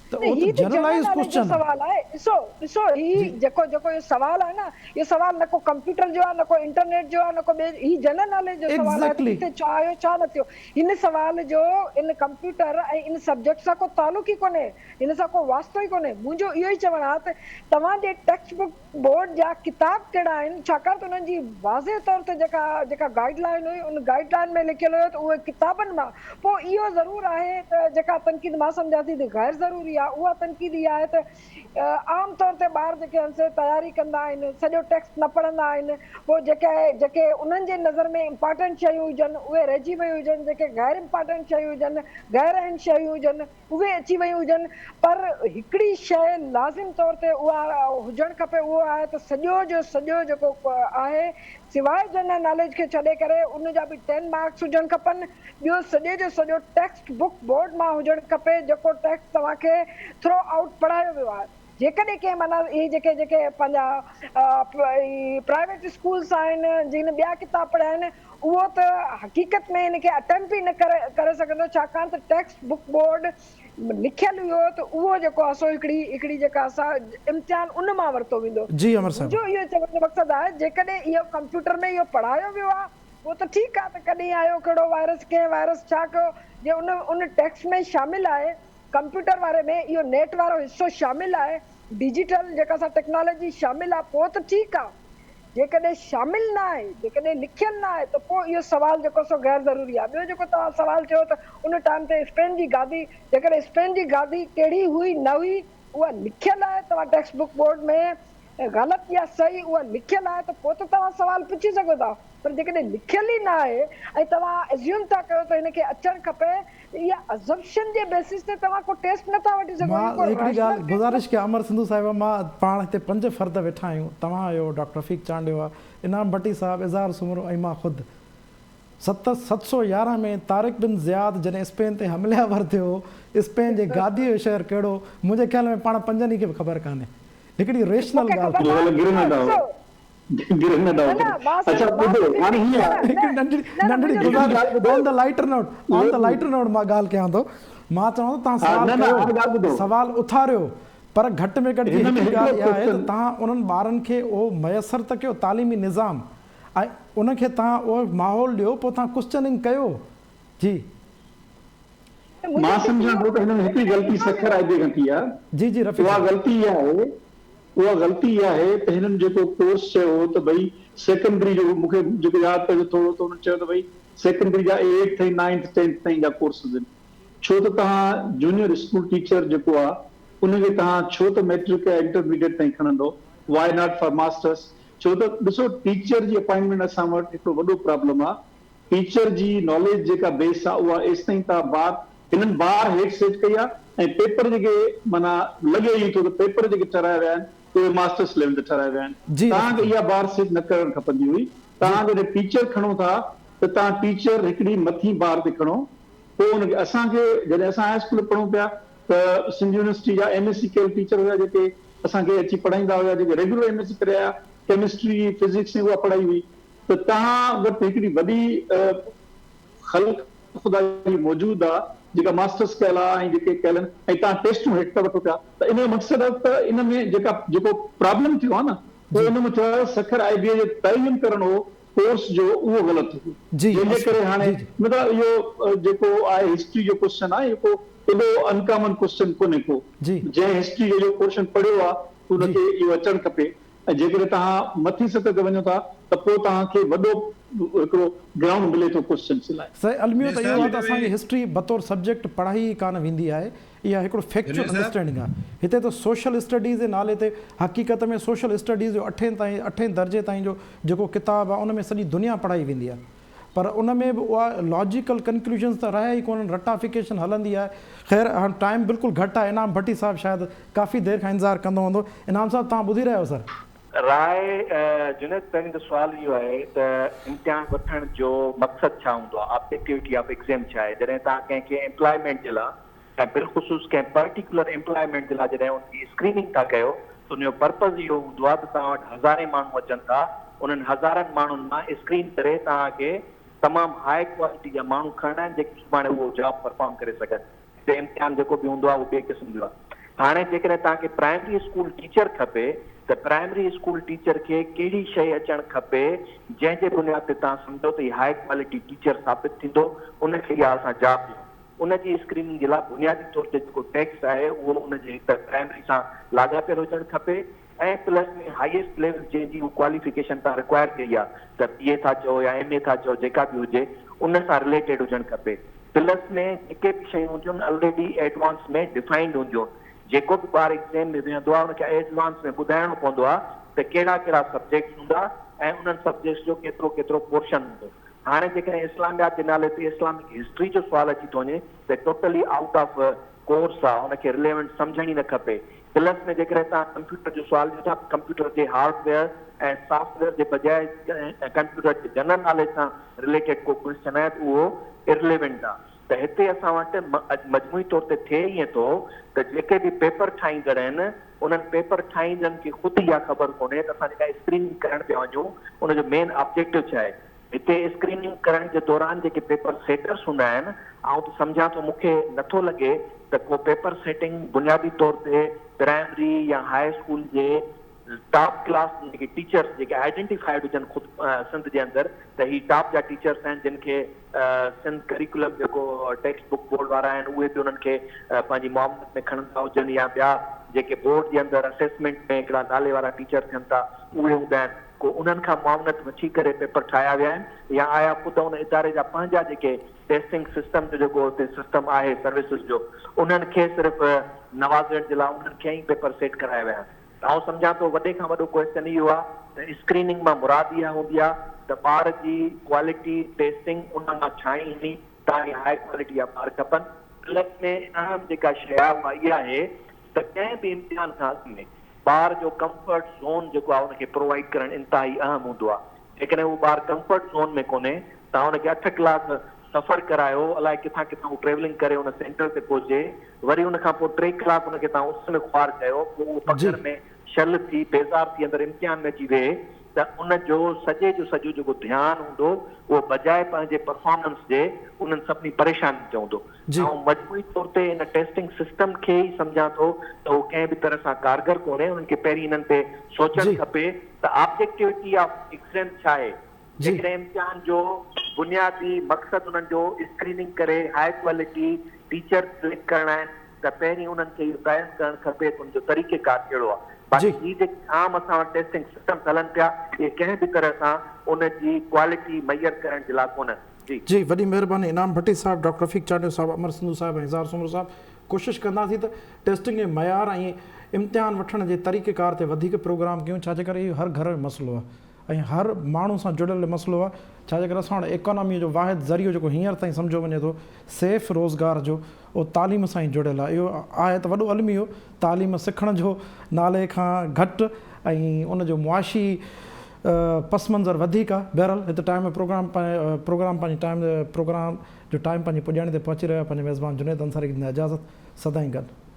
त उहो त जनरलाइज़ क्वेश्चन सवाल आहे। ॾिसो ही जेको इहो सवाल आहे न, इहो सवाल न को कंप्यूटर जो आहे, न को इंटरनेट जो आहे, न को ही जनरल नॉलेज जो सवाल आहे। किथे छा आयो छा न थियो, हिन सवाल जो इन कंप्यूटर ऐं इन सब्जेक्ट सां को तालुक ई कोन्हे, हिन सां को वास्तो ई कोन्हे। मुंहिंजो इहो ई चवणु आहे त तव्हांजे टेक्स्ट बुक बोर्ड जा किताब कहिड़ा आहिनि, छाकाणि त उन्हनि जी वाज़े तौर ते जेका गाइडलाइन हुई उन गाइडलाइन में लिखियलु हुयो त उहे किताबनि मां। पोइ इहो ज़रूरु आहे त जेका तनक़ीद मां सम्झां थी त गैर ज़रूरी आहे, उहा तनक़ीद इहा आहे त आम तौर ते ॿार जेके आहिनि से तयारी कंदा आहिनि, सॼो टेक्स्ट न पढ़ंदा आहिनि, पोइ जेके उन्हनि जे नज़र में इम्पॉर्टेंट शयूं हुजनि उहे रहिजी वियूं हुजनि, जेके गैर इम्पॉर्टेंट शयूं हुजनि, गैर अहम शयूं हुजनि उहे अची वियूं हुजनि। पर हिकिड़ी शइ लाज़िम तौर ते उहा हुजणु खपे, उहो आहे त सॼो जेको आहे सिवाय जनरल नॉलेज खे छॾे करे उन जा बि 10 मार्क्स हुजणु खपनि। ॿियो सॼे जो सॼो टेक्स्ट बुक बोर्ड मां हुजणु खपे, जेको टेक्स्ट तव्हांखे थ्रो आउट पढ़ायो वियो आहे। जेकॾहिं कंहिं माना इहे जेके पंहिंजा प्राइवेट स्कूल्स आहिनि जिन ॿिया किताब पढ़िया आहिनि, उहो त हक़ीक़त में हिनखे अटेम्प्ट ई न करे सघंदो, छाकाणि त टेक्स्ट बुक बोर्ड लिखियलु हुयो त उहो जेको आहे सो हिकिड़ी जेका असां इम्तिहान उन मां वरितो वेंदो। जी अमर साहब, जो इहो चवण जो मक़सदु आहे जेकॾहिं इहो कंप्यूटर में इहो पढ़ायो वियो आहे उहो त ठीकु आहे, त कॾहिं आयो कहिड़ो वायरस, कंहिं वायरस छा कयो, जे उन टेक्स्ट में शामिलु आहे, कंप्यूटर वारे में इहो नेट वारो हिसो शामिलु आहे, डिजिटल जेका असां टेक्नोलॉजी शामिलु आहे, पोइ त ठीकु आहे। जेकॾहिं शामिलु न आहे, जेकॾहिं लिखियलु न आहे, त पोइ इहो सवाल जेको सो गैर ज़रूरी आहे। ॿियो जेको तव्हां सवाल चयो त उन टाइम ते स्पेन जी गादी, जेकॾहिं स्पेन जी गादी कहिड़ी हुई न हुई उहा लिखियलु आहे, तव्हां टेक्स्ट बुक बोर्ड में ग़लति या सही उहा लिखियलु आहे त पोइ त तव्हां सवाल पुछी सघो था। पर जेकॾहिं लिखियलु ई न आहे ऐं तव्हां एज्यूम था कयो त हिनखे अचणु खपे, इहा अज़म्पशन जे बेसिस ते तव्हां को टेस्ट नथा वठी सघो। मां हिकिड़ी ॻाल्हि गुज़ारिश कयां अमर सिंधु साहिब, मां पाण हिते 5 फ़र्द वेठा आहियूं, तव्हां आहियो, डॉक्टर रफ़ीक चांडियो आहे, इनाम भट्टी साहिबु, इज़हार सुमरो ऐं मां ख़ुदि। 711 में तारिक बिन ज़ियाद जॾहिं स्पेन ते हमलावर थियो, स्पेन जे गादीअ जो शहर कहिड़ो, मुंहिंजे ख़्याल में पाण 5 खे बि ख़बर कान्हे। हिकिड़ी रेशनल ॻाल्हि ऑन द लाइटर नोट मां ॻाल्हि कयां थो, मां चवां थो तव्हां सवाल उथारियो, पर घटि में घटि हिकिड़ी ॻाल्हि इहा आहे त तव्हां उन्हनि ॿारनि खे उहो मुयसरु त कयो तालीमी निज़ाम, ऐं उनखे तव्हां उहो माहौल ॾियो, पोइ तव्हां क्वेश्चनिंग कयो। जी मां सम्झां थो त हिन में हिकिड़ी ग़लती सखर आइबे खां थी आहे। जी जी रफ़ीक, उहा ग़लती इहा आहे त हिननि जेको कोर्स चयो त भई सेकेंडरी जो, मूंखे जेको यादि पियो थोरो, त हुननि चयो त भई सेकेंडरी जा 8th ऐं 9th 10th ताईं जा कोर्सिस आहिनि। छो त तव्हां जूनियर स्कूल टीचर जेको आहे उनखे तव्हां छो त मैट्रिक या इंटरमीडिएट ताईं खणंदो, वाई नॉट फॉर मास्टर्स? छो त ॾिसो, टीचर जी अपॉइंटमेंट असां वटि हिकिड़ो वॾो प्रॉब्लम आहे। टीचर जी नॉलेज जेका बेस आहे उहा एसि ताईं तव्हां हिननि ॿार हेठि सेट कई आहे, ऐं पेपर जेके माना लॻे ई थो त पेपर जेके ठहिराया विया आहिनि उहे मास्टर्स लेवल ते ठहिराया विया आहिनि। तव्हांखे इहा ॿार सेट न करणु खपंदी हुई। तव्हां जॾहिं टीचर खणो था त तव्हां टीचर हिकिड़ी मथी ॿार ते खणो। पोइ हुनखे असांखे जॾहिं असां हाई स्कूल पढ़ूं पिया त सिंध यूनिवर्सिटी जा MSc कयल टीचर हुया जेके असांखे अची पढ़ाईंदा हुया, जेके रेगुलर MSc करिया, केमिस्ट्री फिजिक्स ऐं उहा पढ़ाई हुई। त तव्हां वटि हिकिड़ी वॾी ख़ल्क़ ख़ुदा जी मौजूदु आहे जेका मास्टर्स कयल आहे ऐं जेके कयल आहिनि, ऐं तव्हां टेस्टूं हेठि था वठो पिया। त इन जो मक़सदु आहे त इन में जेको प्रॉब्लम थियो आहे न, उहो इन में थियो आहे सखर IBA जो तइयन करणु हो कोर्स जो, उहो ग़लति हो। जंहिंजे करे हाणे मतिलबु इहो जेको आहे हिस्ट्री जो क्वेश्चन आहे, को एॾो अनकॉमन क्वेश्चन कोन्हे को। जंहिं हिस्ट्री जो क्वेश्चन पढ़ियो आहे उनखे इहो अचणु खपे। ऐं जेकॾहिं तव्हां मथी सतह ते वञो था त पोइ तव्हांखे वॾो हिकिड़ो ग्राउंड मिले थो क्वेश्चन जे लाइ। सही अलमियो त इहो आहे त असांजी हिस्ट्री बतौर सब्जेक्ट पढ़ाई कान वेंदी आहे, इहा हिकिड़ो फैक्चुअल अंडरस्टैंडिंग आहे। हिते त सोशल स्टडीज़ जे नाले ते हक़ीक़त में सोशल स्टडीज़ जो 8th दर्जे ताईं जो जेको किताबु आहे उन में सॼी दुनिया पढ़ाई वेंदी आहे, पर उन में बि उहा लॉजिकल कंक्लूजन्स त रहिया ई कोन्हनि, रटाफिकेशन हलंदी आहे। ख़ैर हाणे टाइम बिल्कुलु घटि आहे, इनाम भट्टी साहिबु शायदि काफ़ी देरि खां इंतज़ारु कंदो हूंदो। इनाम साहिबु तव्हां ॿुधी रहियो सर? राय जुनैद, पहिरीं त सुवाल इहो आहे त इम्तिहान वठण जो मक़सदु छा हूंदो आहे, ऑब्जेक्टिविटी ऑफ एग्ज़ाम छा आहे? जॾहिं तव्हां कंहिंखे एम्प्लॉयमेंट जे लाइ ऐं बिलख़ुसूस कंहिं पर्टिकुलर एम्प्लॉयमेंट जे लाइ जॾहिं उनजी स्क्रीनिंग था कयो त उनजो पर्पज़ इहो हूंदो आहे त तव्हां वटि हज़ारे माण्हू अचनि था, उन्हनि हज़ारनि माण्हुनि मां स्क्रीन करे तव्हांखे तमामु हाई क्वालिटी जा माण्हू खणणा आहिनि जेके सुभाणे उहो जॉब परफॉर्म करे सघनि। हिते इम्तिहान जेको बि हूंदो आहे उहो ॿिए क़िस्म जो आहे। हाणे जेकॾहिं तव्हांखे प्राइमरी स्कूल टीचर खपे त प्राइमरी स्कूल टीचर खे कहिड़ी शइ अचणु खपे जंहिंजे बुनियाद ते तव्हां सम्झो त हीउ हाई क्वालिटी टीचर साबित थींदो, उनखे इहा असां जॉब ॾियूं। उनजी स्क्रीनिंग जे लाइ बुनियादी तौर ते जेको टैक्स आहे उहो उनजे प्राइमरी सां लाॻापियल हुजणु खपे ऐं प्लस में हाईएस्ट लेवल जंहिंजी उहा क्वालिफिकेशन तव्हां रिक्वायर कई आहे त BA था चओ या MA था चओ, जेका बि हुजे उन सां रिलेटेड हुजणु खपे। प्लस में जेके बि शयूं हुजनि ऑलरेडी एडवांस में डिफाइंड हुजनि। जेको बि ॿार एग्ज़ाम में वेहंदो आहे उनखे एडवांस में ॿुधाइणो पवंदो आहे त कहिड़ा कहिड़ा सब्जेक्ट्स हूंदा ऐं उन्हनि सब्जेक्ट्स जो केतिरो केतिरो पोर्शन हूंदो। हाणे जेकॾहिं इस्लामियात जे नाले ते इस्लामिक हिस्ट्री जो सुवाल अची थो वञे त टोटली आउट ऑफ कोर्स आहे, हुनखे रिलेवेंट सम्झण ई न खपे। प्लस में जेकॾहिं तव्हां कंप्यूटर जो सुवाल ॾियो था, कंप्यूटर जे हार्डवेयर ऐं सॉफ्टवेयर जे बजाए कंप्यूटर जे जनरल नॉलेज सां रिलेटेड को क्वेश्चन आहे त उहो इररिलेवेंट आहे। त हिते असां वटि मजमूई तौर ते थिए ईअं थो त जेके बि पेपर ठाहींदड़ आहिनि उन्हनि पेपर ठाहींदड़नि खे ख़ुदि इहा ख़बर कोन्हे त असां जेका स्क्रीनिंग करणु पिया वञूं उनजो मेन ऑब्जेक्टिव छा आहे। हिते स्क्रीनिंग करण जे दौरान जेके पेपर सेटर्स हूंदा आहिनि, आउं त सम्झां थो, मूंखे नथो लॻे त को पेपर सेटिंग बुनियादी तौर ते प्राइमरी या हाई स्कूल जे टॉप क्लास जेके टीचर्स जेके आइडेंटिफाइड हुजनि ख़ुदि सिंध जे अंदरि त ही टॉप जा टीचर्स आहिनि जिन खे सिंध करिकुलम जेको टेक्स्ट बुक बोर्ड वारा आहिनि उहे बि उन्हनि खे पंहिंजी मुआवनत में खणंदा हुजनि या ॿिया जेके बोर्ड जे अंदरि असेसमेंट में हिकिड़ा नाले वारा टीचर थियनि था उहे हूंदा आहिनि, को उन्हनि खां मुआवनत वठी करे पेपर ठाहिया विया आहिनि या आया ख़ुदि उन इदारे जा पंहिंजा जेके टेस्टिंग सिस्टम जो जेको हुते सिस्टम आहे सर्विसिस जो उन्हनि खे सिर्फ़ु नवाज़ण जे लाइ उन्हनि खे ई पेपर सेट कराया विया आहिनि। आउं सम्झां थो वॾे खां वॾो क्वेश्चन इहो आहे त स्क्रीनिंग मां मुराद इहा हूंदी आहे त ॿार जी क्वालिटी टेस्टिंग उन मां छा ईंदी, तव्हांखे हाई क्वालिटी जा ॿार खपनि। प्लस में अहम जेका शइ आहे उहा इहा आहे त कंहिं बि इम्तिहान खां अॻु में ॿार जो कंफर्ट ज़ोन जेको आहे उनखे प्रोवाइड करणु इंतिहाई अहम हूंदो आहे। जेकॾहिं उहो ॿारु कंफर्ट ज़ोन में कोन्हे तव्हां हुनखे 8 कलाक सफ़र करायो, अलाए किथां किथां उहो ट्रेवलिंग करे हुन सेंटर ते पहुचे, वरी उन खां पोइ 3 कलाक उनखे तव्हां उस में ख़्वार कयो, पोइ उहो पघर में शल थी बेज़ार थी अंदरि इम्तिहान में अची वेहे त उनजो सॼे जो सॼो जेको ध्यानु हूंदो उहो बजाए पंहिंजे परफॉर्मेंस जे उन्हनि सभिनी परेशानी जो हूंदो। ऐं मजमूई तौर ते इन टेस्टिंग सिस्टम खे ई सम्झां थो त उहो कंहिं बि तरह सां कारगर कोन्हे। उन्हनि खे पहिरीं इन्हनि ते सोचणु खपे त ऑब्जेक्टिविटी ऑफ एग्ज़ाम छा आहे। जेकॾहिं इम्तिहान जो बुनियादी मक़सदु उन्हनि जो स्क्रीनिंग करे हाई क्वालिटी टीचर सिलेक्ट करणा आहिनि त पहिरीं उन्हनि खे इहो तइमु करणु खपे त उनजो तरीक़ेकार कहिड़ो आहे। बाक़ी ही जेके आम असां वटि टेस्टिंग सिस्टम हलनि पिया इहे कंहिं बि तरह सां उनजी क्वालिटी मुयसरु करण जे लाइ कोन्हनि। जी वॾी महिरबानी इनाम भट्टी साहब, डॉक्टर रफ़ीक चांडियो साहब, अमर सिंधु साहब ऐं इज़हार सुमर साहब। कोशिशि कंदासीं त टेस्टिंग जे मयार ऐं इम्तिहान वठण जे तरीक़ेकार ते वधीक प्रोग्राम कयूं, छाजे करे इहो हर घर जो मसइलो आहे ऐं हर माण्हू सां जुड़ियल मसइलो आहे। छाजे करे असां वटि इकोनॉमी जो वाहिद ज़रियो जेको हींअर ताईं सम्झो वञे थो सेफ़ रोज़गार जो उहो तालीम सां ई जुड़ियल आहे। इहो आहे त वॾो अलमियो तालीम सिखण जो नाले खां घटि ऐं उनजो मुआशी पस मंज़र वधीक आहे। बहरहाल हिते टाइम प्रोग्राम पंहिंजे टाइम जो टाइम पंहिंजी पुॼाइण ते पहुची रहियो आहे। पंहिंजे मेज़बान जुनैद अंसारी खे इजाज़त, सदाईं गॾु।